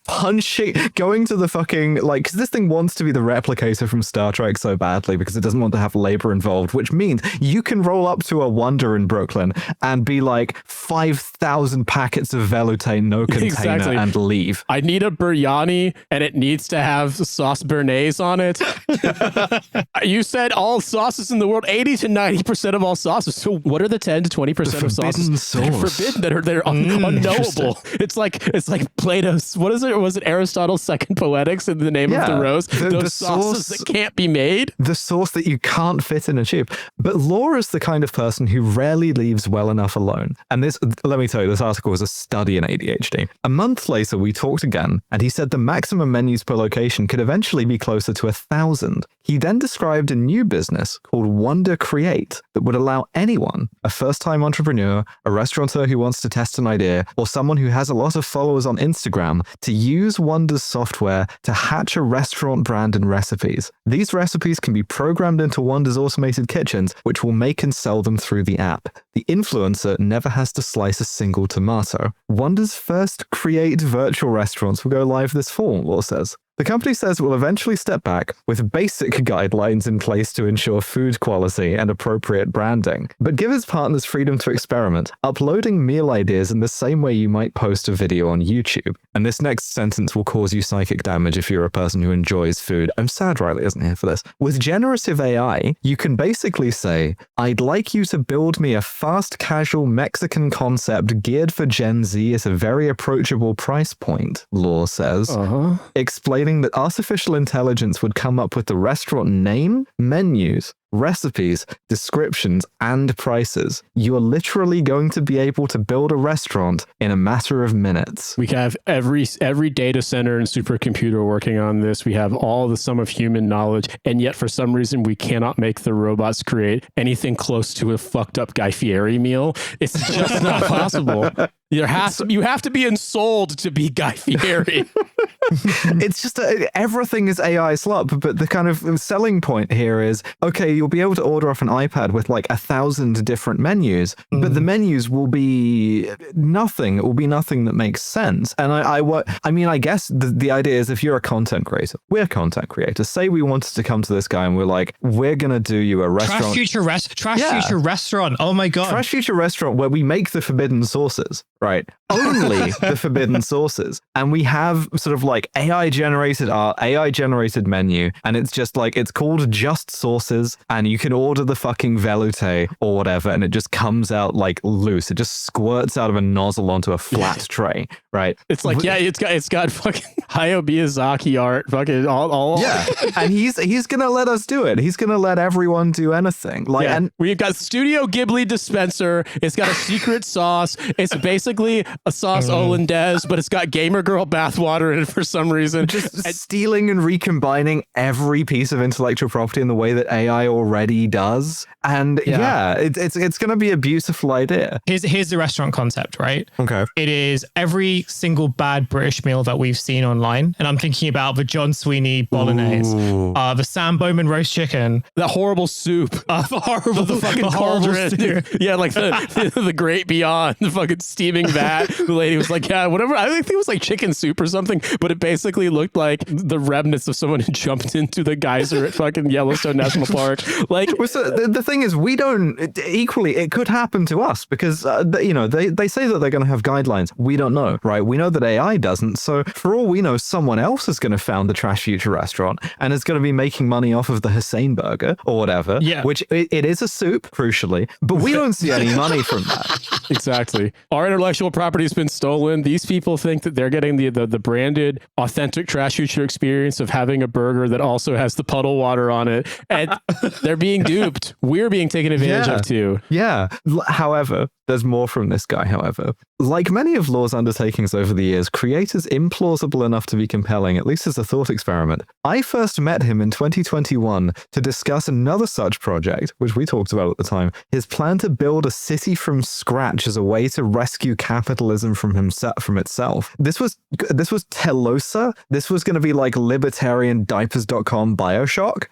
punching, going to the fucking, like, because this thing wants to be the replicator from Star Trek so badly because it doesn't want to have labor involved, which means you can roll up to a Wonder in Brooklyn and be like 5,000 packets of velouté, no container, and leave. I need a biryani and it needs to have sauce béarnaise on it. You said all sauces in the world, 80 to 90% of all sauces. So what are the 10 to 20% of sauces that are forbidden, that are unknowable? It's like Plato's, what is it? Was it Aristotle's Second Poetics in the name of the rose? Those sauces that can't be made? The sauce that you can't fit in a tube. But Law is the kind of person who rarely leaves well enough alone. And this, let me tell you, this article was a study in ADHD. A month later, we talked again, and he said the maximum menus per location could eventually be closer to 1,000. He then described a new business called Wonder Create that would allow anyone, a first-time entrepreneur, a restaurateur who wants to test an idea, or someone who has a lot of followers on Instagram, to use Wonder's software to hatch a restaurant brand and recipes. These recipes can be programmed into Wonder's automated kitchens, which will make and sell them through the app. The influencer never has to slice a single tomato. Wonder's first Create virtual restaurants will go live this fall, Law says. The company says it will eventually step back with basic guidelines in place to ensure food quality and appropriate branding, but give its partners freedom to experiment, uploading meal ideas in the same way you might post a video on YouTube. And this next sentence will cause you psychic damage if you're a person who enjoys food. I'm sad Riley isn't here for this. With generative AI, you can basically say, I'd like you to build me a fast casual Mexican concept geared for Gen Z at a very approachable price point, Law says. Explaining that artificial intelligence would come up with the restaurant name, menus, recipes, descriptions, and prices. You're literally going to be able to build a restaurant in a matter of minutes. We have every data center and supercomputer working on this. We have all the sum of human knowledge, and yet for some reason we cannot make the robots create anything close to a fucked up Guy Fieri meal. It's just not possible. You have to be ensouled to be Guy Fieri. It's just everything is AI slop, but the kind of selling point here is, okay, you'll be able to order off an iPad with like 1,000 different menus, but the menus will be nothing. It will be nothing that makes sense. And I guess the idea is, if you're a content creator, we're content creators. Say we wanted to come to this guy and we're like, we're going to do you a restaurant. Future restaurant. Oh my God. Trash Future Restaurant where we make the forbidden sauces, right? Only the forbidden sauces. And we have sort of like like AI generated art, AI generated menu, and it's just like, it's called Just Sauces, and you can order the fucking velouté or whatever, and it just comes out like loose. It just squirts out of a nozzle onto a flat tray, right? It's like, yeah, it's got fucking Hayao Miyazaki art, fucking all. Yeah, and he's gonna let us do it. He's gonna let everyone do anything. Like, yeah. and We've got Studio Ghibli dispenser. It's got a secret sauce. It's basically a sauce hollandaise, but it's got gamer girl bathwater in it for some reason. just stealing and recombining every piece of intellectual property in the way that AI already does. And yeah, it's gonna be a beautiful idea. Here's the restaurant concept, right? Okay. It is every single bad British meal that we've seen online, and I'm thinking about the John Sweeney bolognese, the Sam Bowman roast chicken, that horrible soup, the fucking cauldron. Yeah, like the Great Beyond, the fucking steaming vat. The lady was like, yeah, whatever. I think it was like chicken soup or something, but it basically looked like the remnants of someone who jumped into the geyser at fucking Yellowstone National Park. Like, so the thing is, we don't equally. It could happen to us because they say that they're going to have guidelines. We don't know, right? We know that AI doesn't. So for all we know, someone else is going to found the Trash Future restaurant and is going to be making money off of the Hussein burger or whatever. Yeah, which it is a soup, crucially, but we don't see any money from that. Exactly. Our intellectual property has been stolen. These people think that they're getting the branded, authentic Trash Future experience of having a burger that also has the puddle water on it, and they're being duped. We're being taken advantage of too. Yeah. However, there's more from this guy, however. Like many of Law's undertakings over the years, creators implausible enough to be compelling, at least as a thought experiment. I first met him in 2021 to discuss another such project, which we talked about at the time, his plan to build a city from scratch as a way to rescue capitalism from itself. This was Telosa. This was going to be like libertarian diapers.com Bioshock.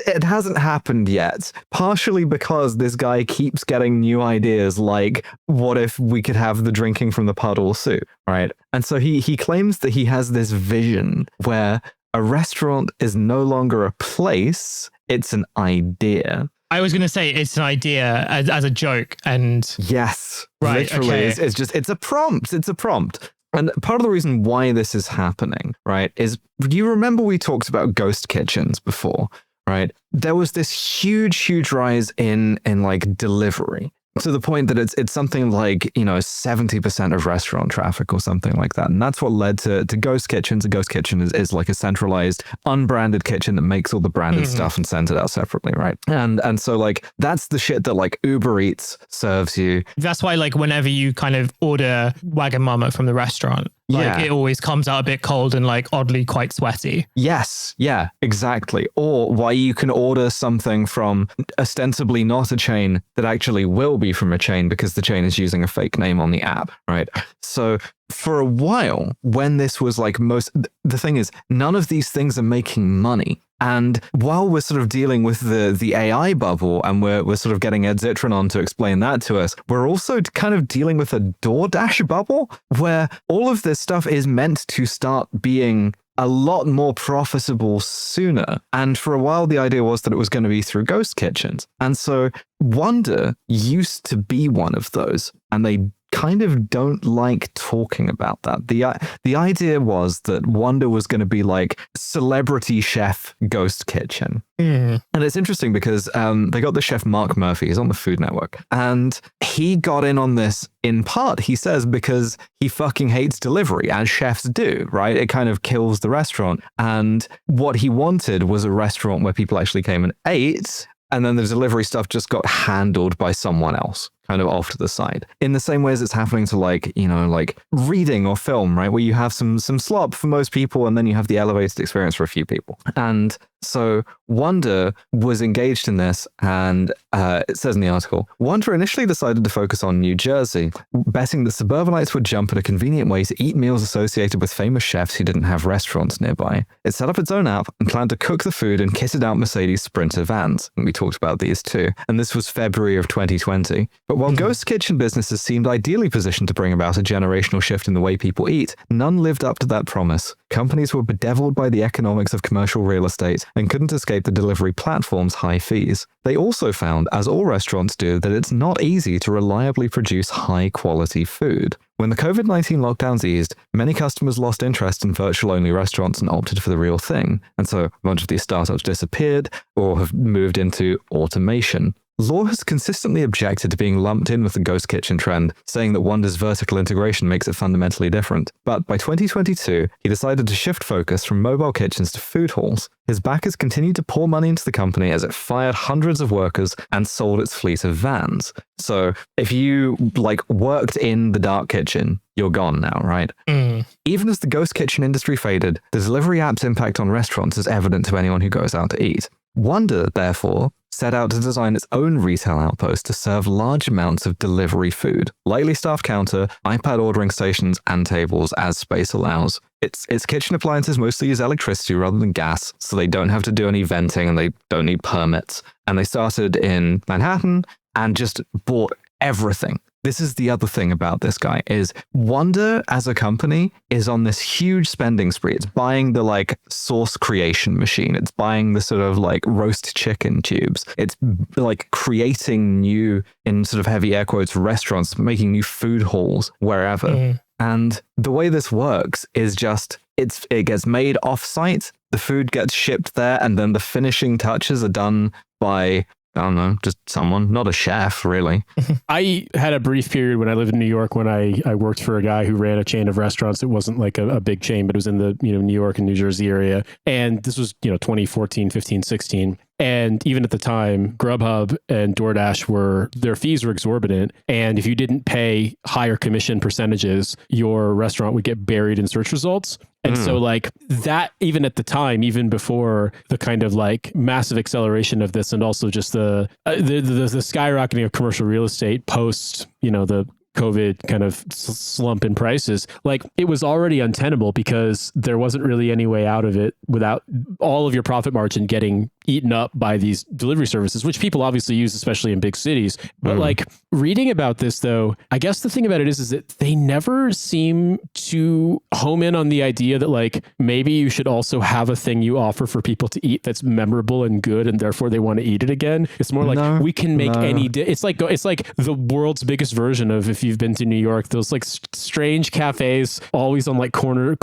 It hasn't happened yet, partially because this guy keeps getting new ideas, like what if we could have the drinking from the puddle soup, right? And so he claims that he has this vision where a restaurant is no longer a place, it's an idea. I was going to say it's an idea as a joke, and yes, right, literally, okay. it's a prompt. It's a prompt. And part of the reason why this is happening, right, is, do you remember we talked about ghost kitchens before, right? There was this huge rise in like delivery, to the point that it's something like, 70% of restaurant traffic or something like that. And that's what led to ghost kitchens. A ghost kitchen is like a centralized, unbranded kitchen that makes all the branded stuff and sends it out separately, right? And so like, that's the shit that like Uber Eats serves you. That's why like whenever you kind of order Wagamama from the restaurant, like it always comes out a bit cold and like oddly quite sweaty. Yes, yeah, exactly. Or why you can order something from ostensibly not a chain that actually will be from a chain because the chain is using a fake name on the app, right? So for a while, when this was like the thing is, none of these things are making money. And while we're sort of dealing with the AI bubble and we're sort of getting Ed Zitron on to explain that to us, we're also kind of dealing with a DoorDash bubble where all of this stuff is meant to start being a lot more profitable sooner. And for a while, the idea was that it was going to be through ghost kitchens. And so Wonder used to be one of those, and they kind of don't like talking about that. The idea was that Wonder was going to be like celebrity chef ghost kitchen. And it's interesting because they got the chef Mark Murphy, he's on the Food Network, and he got in on this in part, he says, because he fucking hates delivery, as chefs do, right? It kind of kills the restaurant. And what he wanted was a restaurant where people actually came and ate, and then the delivery stuff just got handled by someone else, kind of off to the side. In the same way as it's happening to like reading or film, right? Where you have some slop for most people and then you have the elevated experience for a few people. And so Wonder was engaged in this, and it says in the article, Wonder initially decided to focus on New Jersey, betting that suburbanites would jump at a convenient way to eat meals associated with famous chefs who didn't have restaurants nearby. It set up its own app and planned to cook the food in kitted out Mercedes Sprinter vans. And we talked about these too. And this was February of 2020. But while ghost kitchen businesses seemed ideally positioned to bring about a generational shift in the way people eat, none lived up to that promise. Companies were bedeviled by the economics of commercial real estate and couldn't escape the delivery platform's high fees. They also found, as all restaurants do, that it's not easy to reliably produce high-quality food. When the COVID-19 lockdowns eased, many customers lost interest in virtual-only restaurants and opted for the real thing, and so a bunch of these startups disappeared or have moved into automation. Law has consistently objected to being lumped in with the ghost kitchen trend, saying that Wonder's vertical integration makes it fundamentally different. But by 2022, he decided to shift focus from mobile kitchens to food halls. His backers continued to pour money into the company as it fired hundreds of workers and sold its fleet of vans. So if you worked in the dark kitchen, you're gone now, right? Even as the ghost kitchen industry faded, the delivery app's impact on restaurants is evident to anyone who goes out to eat. Wonder, therefore, set out to design its own retail outpost to serve large amounts of delivery food, lightly staffed counter, iPad ordering stations, and tables as space allows. Its kitchen appliances mostly use electricity rather than gas, so they don't have to do any venting and they don't need permits. And they started in Manhattan and just bought everything. This is the other thing about this guy is Wonder as a company is on this huge spending spree. It's buying the sauce creation machine. It's buying the sort of roast chicken tubes. It's creating new, in sort of heavy air quotes, restaurants, making new food halls wherever. And the way this works is just it gets made off-site, the food gets shipped there, and then the finishing touches are done by, I don't know, just someone, not a chef, really. I had a brief period when I lived in New York when I worked for a guy who ran a chain of restaurants. It wasn't like a big chain, but it was in the New York and New Jersey area. And this was 2014, 15, 16. And even at the time, Grubhub and DoorDash their fees were exorbitant. And if you didn't pay higher commission percentages, your restaurant would get buried in search results. And so that, even at the time, even before the kind of massive acceleration of this, and also just the skyrocketing of commercial real estate post, the COVID kind of slump in prices, it was already untenable because there wasn't really any way out of it without all of your profit margin getting eaten up by these delivery services, which people obviously use, especially in big cities. But reading about this, though, I guess the thing about it is that they never seem to home in on the idea that maybe you should also have a thing you offer for people to eat that's memorable and good, and therefore they want to eat it again. It's more we can make any it's like the world's biggest version of, if you've been to New York, those strange cafes always on corner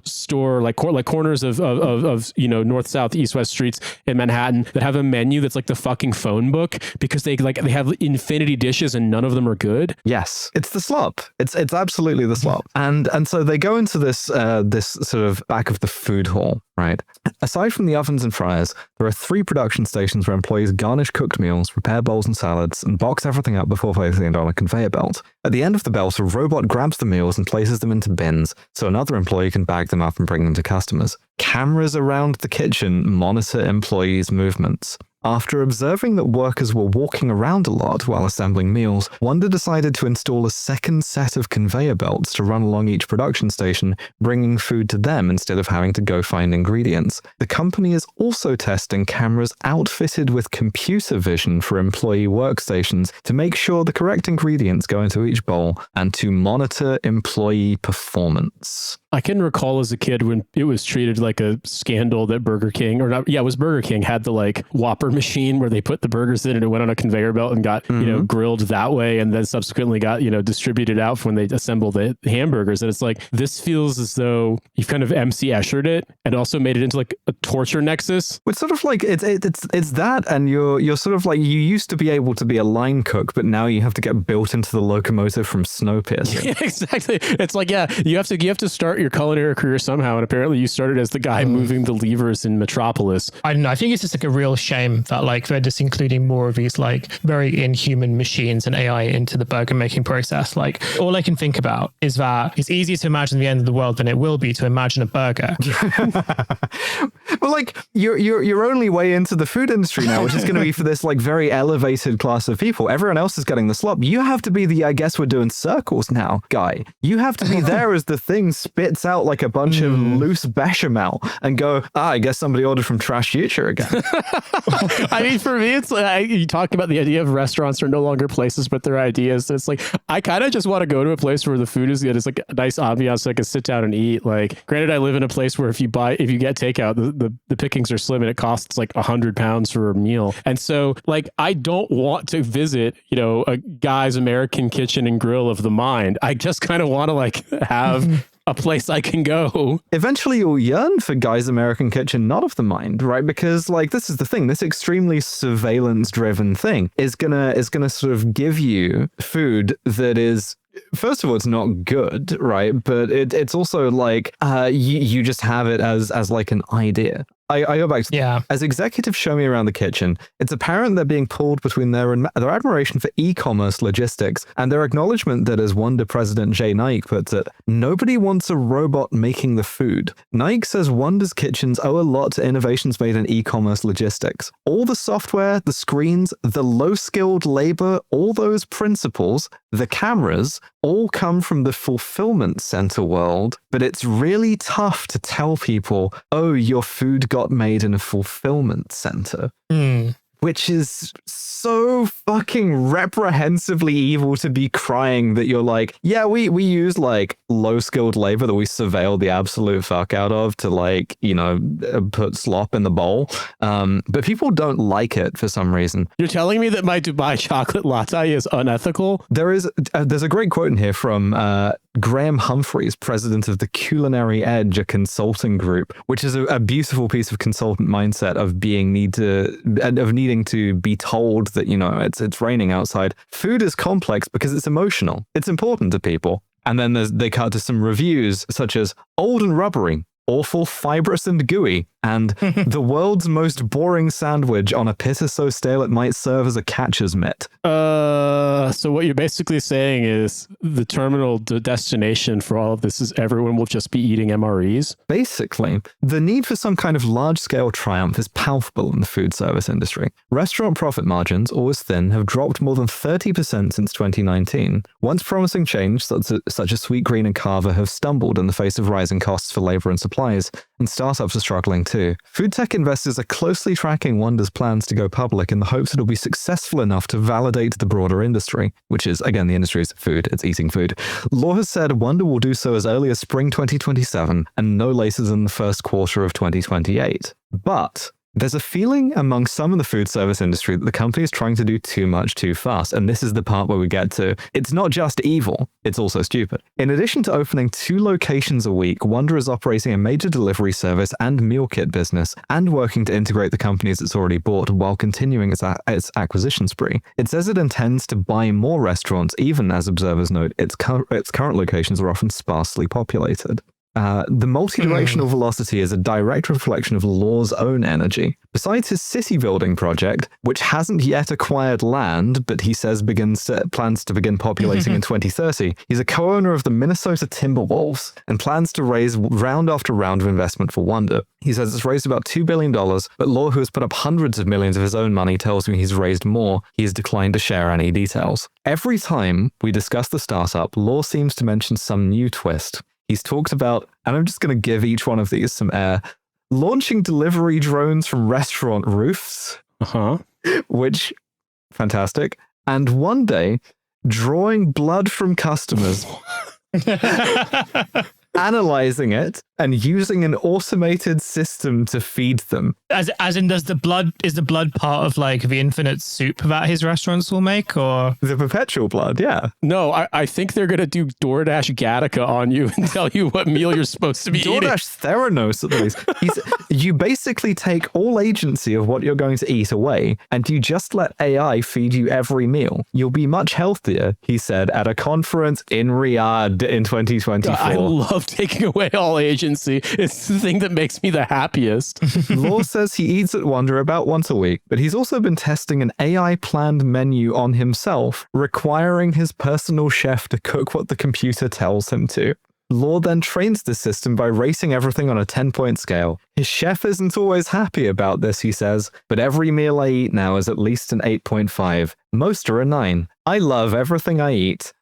store, corners of north, south, east, west streets in Manhattan that have a menu that's like the fucking phone book because they have infinity dishes and none of them are good. Yes, it's the slop. It's absolutely the slop. And so they go into this this sort of back of the food hall, right? Aside from the ovens and fryers, there are 3 production stations where employees garnish cooked meals, prepare bowls and salads, and box everything up before placing it on a conveyor belt. At the end of the belt, a robot grabs the meals and places them into bins so another employee can bag them up and bring them to customers. Cameras around the kitchen monitor employees' movements. After observing that workers were walking around a lot while assembling meals, Wonder decided to install a second set of conveyor belts to run along each production station, bringing food to them instead of having to go find ingredients. The company is also testing cameras outfitted with computer vision for employee workstations to make sure the correct ingredients go into each bowl and to monitor employee performance. I can recall as a kid when it was treated like a scandal that Burger King, or not, yeah, it was Burger King, had the Whopper machine where they put the burgers in and it went on a conveyor belt and got, grilled that way, and then subsequently got, distributed out when they assemble the hamburgers. And it's this feels as though you've kind of MC Eschered it and also made it into a torture nexus. It's sort of it's that, and you're sort of you used to be able to be a line cook, but now you have to get built into the locomotive from Snowpiercer. Yeah, exactly. It's you have to start your culinary career somehow, and apparently you started as the guy moving the levers in Metropolis. I don't know. I think it's just a real shame that they're just including more of these very inhuman machines and AI into the burger making process. All I can think about is that it's easier to imagine the end of the world than it will be to imagine a burger. Well, your only way into the food industry now, which is going to be for this very elevated class of people. Everyone else is getting the slop. You have to be the I guess we're doing circles now guy. You have to be there as the thing spits spits out like a bunch of loose bechamel and go, I guess somebody ordered from Trash Future again. I mean, for me, it's like you talk about the idea of restaurants are no longer places, but they're ideas. It's like I kind of just want to go to a place where the food is good. It's like a nice ambiance, so I can sit down and eat. Like, granted, I live in a place where if you get takeout, the pickings are slim and it costs like £100 for a meal. And so, like, I don't want to visit, a guy's American Kitchen and Grill of the mind. I just kind of want to like have a place I can go. Eventually you'll yearn for Guy's American Kitchen, not of the mind, right? Because like this is the thing, this extremely surveillance driven thing is gonna sort of give you food that is, first of all, it's not good, right? But it's also like you just have it as like an idea. I go back to as executives show me around the kitchen, it's apparent they're being pulled between their admiration for e-commerce logistics and their acknowledgement that, as Wonder President Jay Nike puts it, nobody wants a robot making the food. Nike says Wonder's kitchens owe a lot to innovations made in e-commerce logistics. All the software, the screens, the low-skilled labor, all those principles, the cameras, all come from the fulfillment center world, but it's really tough to tell people, oh, your food got made in a fulfillment center. Which is so fucking reprehensibly evil to be crying that you're like, yeah, we use like low-skilled labor that we surveil the absolute fuck out of to like, put slop in the bowl. But people don't like it for some reason. You're telling me that my Dubai chocolate latte is unethical? There's a great quote in here from Graham Humphreys, president of the Culinary Edge, a consulting group, which is a beautiful piece of consultant mindset of needing to be told that, it's raining outside. Food is complex because it's emotional. It's important to people. And then they cut to some reviews such as old and rubbery, awful, fibrous and gooey, and the world's most boring sandwich on a pita so stale it might serve as a catcher's mitt. So what you're basically saying is the terminal destination for all of this is everyone will just be eating MREs? Basically, the need for some kind of large-scale triumph is palpable in the food service industry. Restaurant profit margins, always thin, have dropped more than 30% since 2019. Once promising change, such as Sweet Green and Carver, have stumbled in the face of rising costs for labor and supplies, and startups are struggling too. Food tech investors are closely tracking Wonder's plans to go public in the hopes it'll be successful enough to validate the broader industry, which is, again, the industry is food, it's eating food. Law has said Wonder will do so as early as spring 2027 and no later than the first quarter of 2028. But there's a feeling among some in the food service industry that the company is trying to do too much too fast, and this is the part where we get to, it's not just evil, it's also stupid. In addition to opening 2 locations a week, Wonder is operating a major delivery service and meal kit business, and working to integrate the companies it's already bought while continuing its acquisition spree. It says it intends to buy more restaurants, even as observers note its current locations are often sparsely populated. The multi-directional velocity is a direct reflection of Law's own energy. Besides his city building project, which hasn't yet acquired land, but he says plans to begin populating in 2030, he's a co-owner of the Minnesota Timberwolves and plans to raise round after round of investment for Wonder. He says it's raised about $2 billion, but Law, who has put up hundreds of millions of his own money, tells me he's raised more. He has declined to share any details. Every time we discuss the startup, Law seems to mention some new twist. He's talked about, and I'm just going to give each one of these some air, launching delivery drones from restaurant roofs, which, fantastic, and one day, drawing blood from customers, analyzing it, and using an automated system to feed them. As in, is the blood part of like the infinite soup that his restaurants will make, or the perpetual blood? Yeah. No, I think they're gonna do DoorDash Gattaca on you and tell you what meal you're supposed to be eating. DoorDash Theranos, at least. You basically take all agency of what you're going to eat away, and you just let AI feed you every meal. You'll be much healthier, he said at a conference in Riyadh in 2024. I love taking away all agency. It's the thing that makes me the happiest. Law says he eats at Wonder about once a week, but he's also been testing an AI-planned menu on himself, requiring his personal chef to cook what the computer tells him to. Law then trains the system by rating everything on a 10-point scale. His chef isn't always happy about this, he says, but every meal I eat now is at least an 8.5. Most are a 9. I love everything I eat.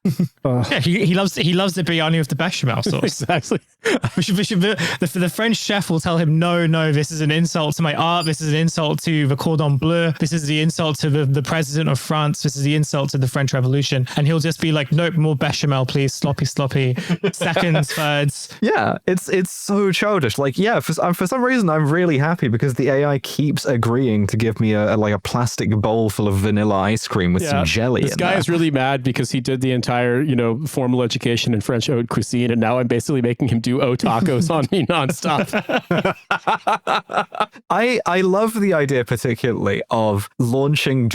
Yeah, he loves the biryani with the bechamel sauce. Exactly. The French chef will tell him, no, this is an insult to my art. This is an insult to the cordon bleu. This is the insult to the president of France. This is the insult to the French Revolution. And he'll just be like, nope, more bechamel, please. Sloppy. Seconds, thirds. Yeah, it's so childish. Like, yeah, for some reason, I'm really happy because the AI keeps agreeing to give me a plastic bowl full of vanilla ice cream with some jelly in This guy is really mad because he did the entire, formal education in French haute cuisine, and now I'm basically making him do O tacos on me nonstop. I love the idea particularly of launching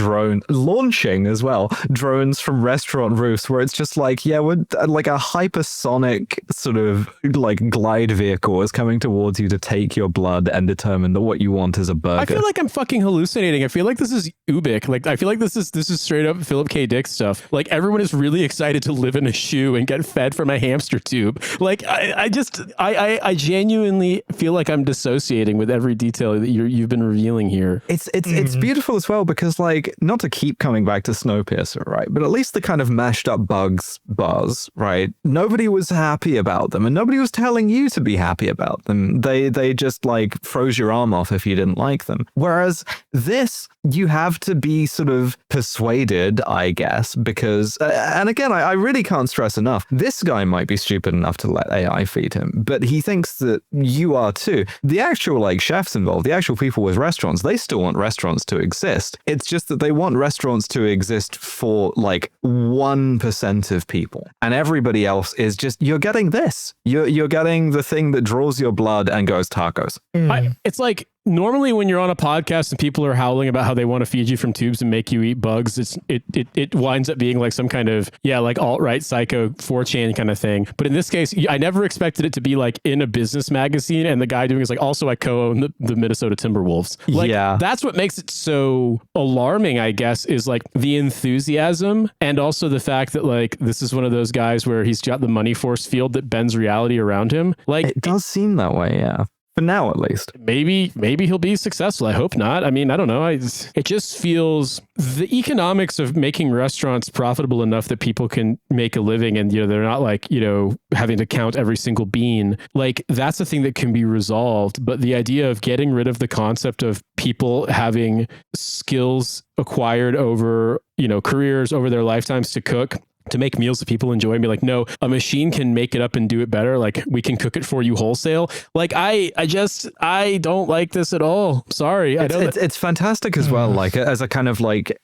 as well, drones from restaurant roofs where it's just like, yeah, we're like a hypersonic sort of like glide vehicle is coming towards you to take your blood and determine that what you want is a burger. I feel like I'm fucking hallucinating. I feel like this is Ubik. Like, I feel like this is straight up Philip K. Dick stuff. Like, everyone is really excited to live in a shoe and get fed from a hamster tube. Like, I genuinely feel like I'm dissociating with every detail that you've been revealing here. It's beautiful as well because, like, not to keep coming back to Snowpiercer, right? But at least the kind of mashed up buzz, right? Nobody was happy about them, and nobody was telling you to be happy about them. They just like froze your arm off if you didn't like them. Whereas this, you have to be sort of persuaded, I guess, because, and again, I really can't stress enough, this guy might be stupid enough to let AI feed him, but he thinks that you are too. The actual like chefs involved, the actual people with restaurants, they still want restaurants to exist. It's just that they want restaurants to exist for like 1% of people, and everybody else is just, you're getting this. You're getting the thing that draws your blood and goes tacos. It's like, normally when you're on a podcast and people are howling about how they want to feed you from tubes and make you eat bugs, it winds up being like some kind of, like alt-right psycho 4chan kind of thing. But in this case, I never expected it to be like in a business magazine, and the guy doing is like, also I co-own the Minnesota Timberwolves. Like, that's what makes it so alarming, I guess, is like the enthusiasm, and also the fact that like this is one of those guys where he's got the money force field that bends reality around him. Like, it does seem that way, yeah. For now, at least. Maybe he'll be successful. I hope not. I mean, I don't know. It just feels the economics of making restaurants profitable enough that people can make a living, and they're not like having to count every single bean. Like, that's a thing that can be resolved. But the idea of getting rid of the concept of people having skills acquired over careers over their lifetimes to cook, to make meals that people enjoy, and be like, no, a machine can make it up and do it better. Like, we can cook it for you wholesale. Like, I don't like this at all. Sorry. It's fantastic as well. Like, as a kind of like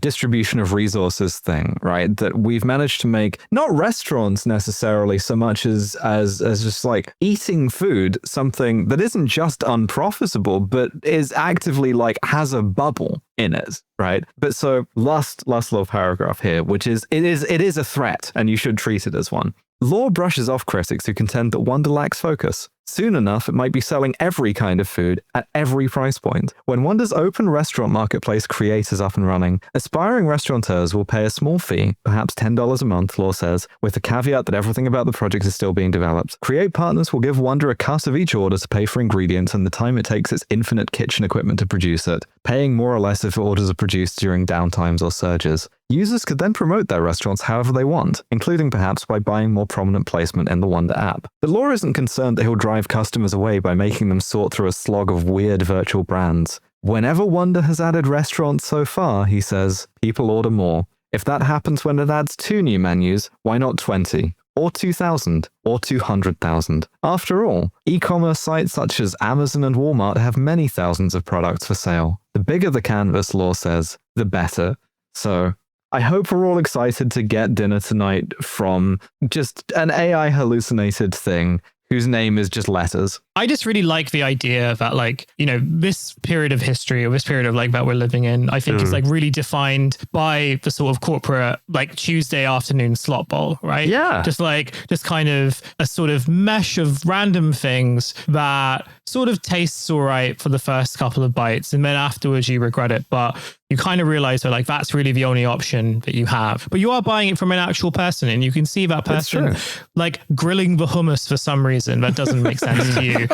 distribution of resources thing, right? That we've managed to make not restaurants necessarily so much as just like eating food, something that isn't just unprofitable, but is actively like has a bubble in it, right? But so last little paragraph here, which is it is a threat, and you should treat it as one. Law brushes off critics who contend that Wonder lacks focus. Soon enough, it might be selling every kind of food at every price point. When Wonder's open restaurant marketplace creators up and running, aspiring restaurateurs will pay a small fee, perhaps $10 a month, Law says, with the caveat that everything about the project is still being developed. Create partners will give Wonder a cut of each order to pay for ingredients and the time it takes its infinite kitchen equipment to produce it, paying more or less if orders are produced during downtimes or surges. Users could then promote their restaurants however they want, including perhaps by buying more prominent placement in the Wonder app. But Law isn't concerned that he'll drive customers away by making them sort through a slog of weird virtual brands. Whenever Wonder has added restaurants so far, he says, people order more. If that happens when it adds 2 new menus, why not 20? Or 2,000? Or 200,000? After all, e-commerce sites such as Amazon and Walmart have many thousands of products for sale. The bigger the canvas, Law says, the better. So, I hope we're all excited to get dinner tonight from just an AI hallucinated thing whose name is just letters. I just really like the idea that, like, this period of history, or this period of like that we're living in, I think is like really defined by the sort of corporate like Tuesday afternoon slot bowl, right? Yeah. Just kind of a sort of mesh of random things that sort of tastes all right for the first couple of bites, and then afterwards you regret it. But you kind of realize that like that's really the only option that you have. But you are buying it from an actual person, and you can see that person like grilling the hummus for some reason that doesn't make sense to you.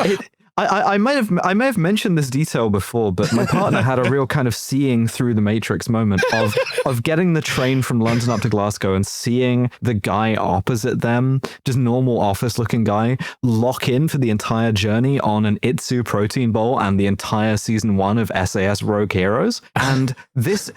I may have mentioned this detail before, but my partner had a real kind of seeing through the Matrix moment of getting the train from London up to Glasgow and seeing the guy opposite them, just normal office looking guy, lock in for the entire journey on an Itsu protein bowl and the entire season 1 of SAS Rogue Heroes. And this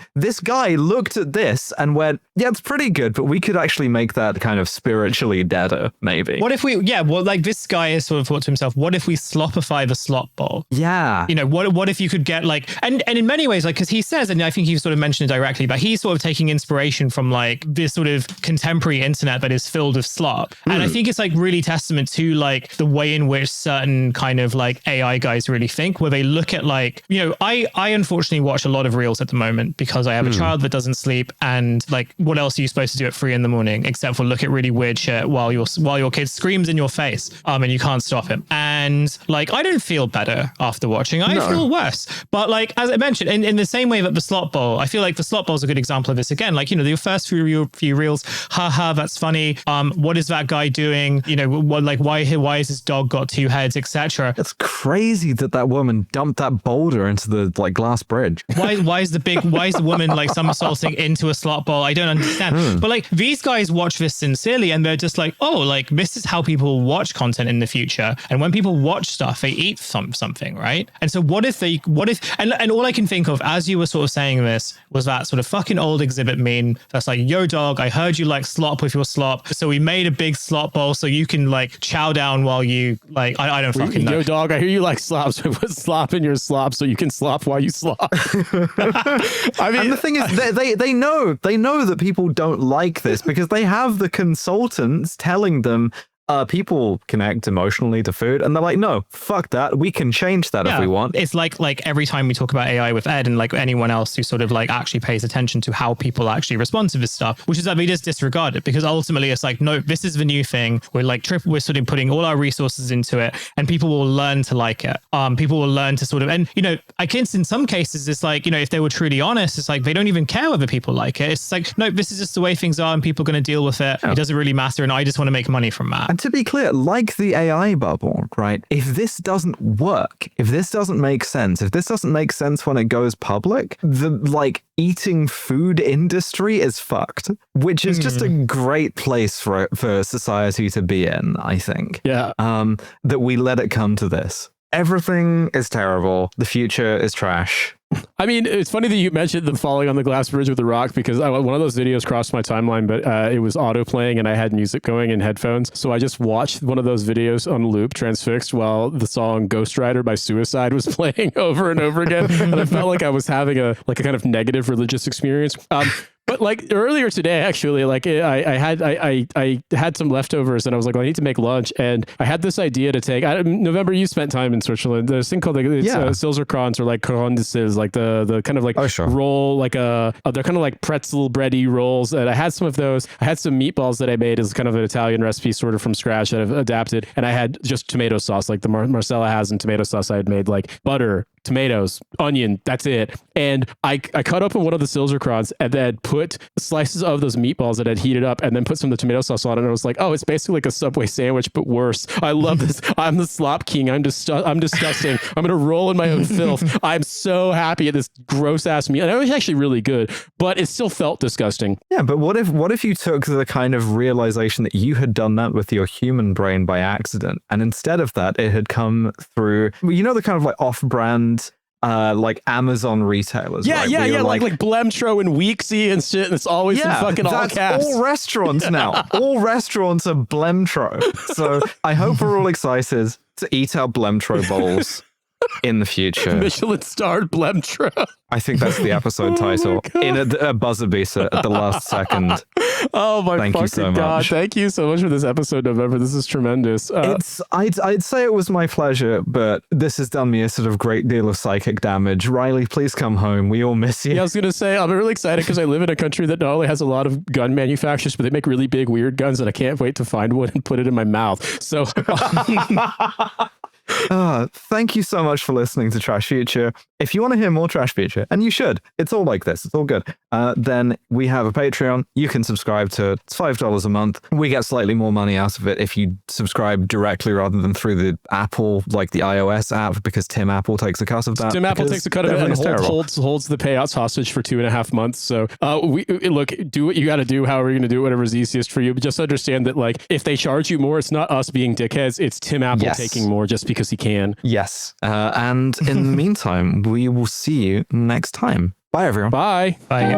guy looked at this and went, yeah, it's pretty good, but we could actually make that kind of spiritually deader, maybe. What if we, like this guy has sort of thought to himself, what if we slopify the slop bowl? Yeah. You know, what if you could get like, and in many ways, like, because he says, and I think you've sort of mentioned it directly, but he's sort of taking inspiration from like this sort of contemporary internet that is filled with slop. And I think it's like really testament to like the way in which certain kind of like AI guys really think, where they look at like, you know, I unfortunately watch a lot of reels at the moment because I have a child that doesn't sleep, and like, what else are you supposed to do at 3 a.m, except for look at really weird shit while your kid screams in your face, and you can't stop him. And like, I don't feel better after watching. I feel worse. But like, as I mentioned, in the same way that the slop bowl, I feel like the slop bowl is a good example of this again. Like, you know, the first few reels, haha, that's funny. What is that guy doing? You know, what, like, why has his dog got 2 heads, etc. It's crazy that woman dumped that boulder into the like glass bridge. Why is the woman like somersaulting into a slop bowl? I don't understand. But like, these guys watch this sincerely, and they're just like, oh, like, this is how people watch content in the future. And when people watch stuff, they eat something, right? And so what if and all I can think of as you were sort of saying this was that sort of fucking old exhibit meme that's like, yo dog, I heard you like slop with your slop, so we made a big slop bowl so you can like chow down while you like, I don't fucking know. Yo dog, I hear you like slop, so put slop in your slop so you can slop while you slop. I mean, and the thing is, they know that people don't like this because they have the consultants telling them people connect emotionally to food, and they're like, no, fuck that. We can change that if we want. It's like every time we talk about AI with Ed and like anyone else who sort of like actually pays attention to how people actually respond to this stuff, which is that we just disregard it, because ultimately it's like, no, this is the new thing. We're sort of putting all our resources into it, and people will learn to like it. People will learn to sort of, and you know, I guess in some cases it's like, you know, if they were truly honest, it's like they don't even care whether people like it. It's like, no, this is just the way things are, and people are going to deal with it. It doesn't really matter, and I just want to make money from that. And to be clear, like the AI bubble, right? If this doesn't work, if this doesn't make sense, when it goes public, the like eating food industry is fucked, which is just a great place for society to be in, I think. Yeah. That we let it come to this. Everything is terrible. The future is trash. I mean, it's funny that you mentioned them falling on the glass bridge with the rock, because one of those videos crossed my timeline, but it was auto playing and I had music going in headphones. So I just watched one of those videos on loop, transfixed, while the song Ghost Rider by Suicide was playing over and over again. And I felt like I was having a kind of negative religious experience. But like earlier today, actually, like I had some leftovers, and I was like, well, I need to make lunch, and I had this idea to take. November, you spent time in Switzerland. There's this thing called Silserkrans, or like Corondisses, like the kind of like roll, like they're kind of like pretzel bready rolls. And I had some of those. I had some meatballs that I made as kind of an Italian recipe, sort of from scratch, that I've adapted, and I had just tomato sauce, like the Marcella has, and tomato sauce I had made, like butter, tomatoes, onion, that's it. And I cut open one of the Silserkrans and then put slices of those meatballs that I'd heated up, and then put some of the tomato sauce on it. And I was like, oh, it's basically like a Subway sandwich, but worse. I love this. I'm the slop king. I'm disgusting. I'm going to roll in my own filth. I'm so happy at this gross ass meal. And it was actually really good, but it still felt disgusting. Yeah, but what if you took the kind of realization that you had done that with your human brain by accident, and instead of that, it had come through, you know, the kind of like off-brand like Amazon retailers, yeah, right? yeah, like BLEMTRO and Weeksy and shit, and it's always in fucking all caps. All restaurants now. All restaurants are BLEMTRO. So I hope we're all excited to eat our BLEMTRO bowls in the future. Michelin-Starred BLEMTRO. I think that's the episode title. In a buzzer beater at the last second. Oh my Thank fucking you so God. much. Thank you so much for this episode, November. This is tremendous. I'd say it was my pleasure, but this has done me a sort of great deal of psychic damage. Riley, please come home. We all miss you. Yeah, I was going to say, I'm really excited because I live in a country that not only has a lot of gun manufacturers, but they make really big, weird guns, and I can't wait to find one and put it in my mouth. So Thank you so much for listening to Trash Future. If you want to hear more Trash Future, and you should, it's all like this, it's all good, then we have a Patreon. You can subscribe to it. It's $5 a month. We get slightly more money out of it if you subscribe directly rather than through the Apple, like the iOS app, because Tim Apple takes a cut of that. Tim Apple takes a cut of it and holds the payouts hostage for 2.5 months. So look, do what you got to do, however you're going to do it, whatever's easiest for you. But just understand that, like, if they charge you more, it's not us being dickheads. It's Tim Apple taking more just because he can. Yes. And in the meantime, we will see you next time. Bye, everyone. Bye. Bye.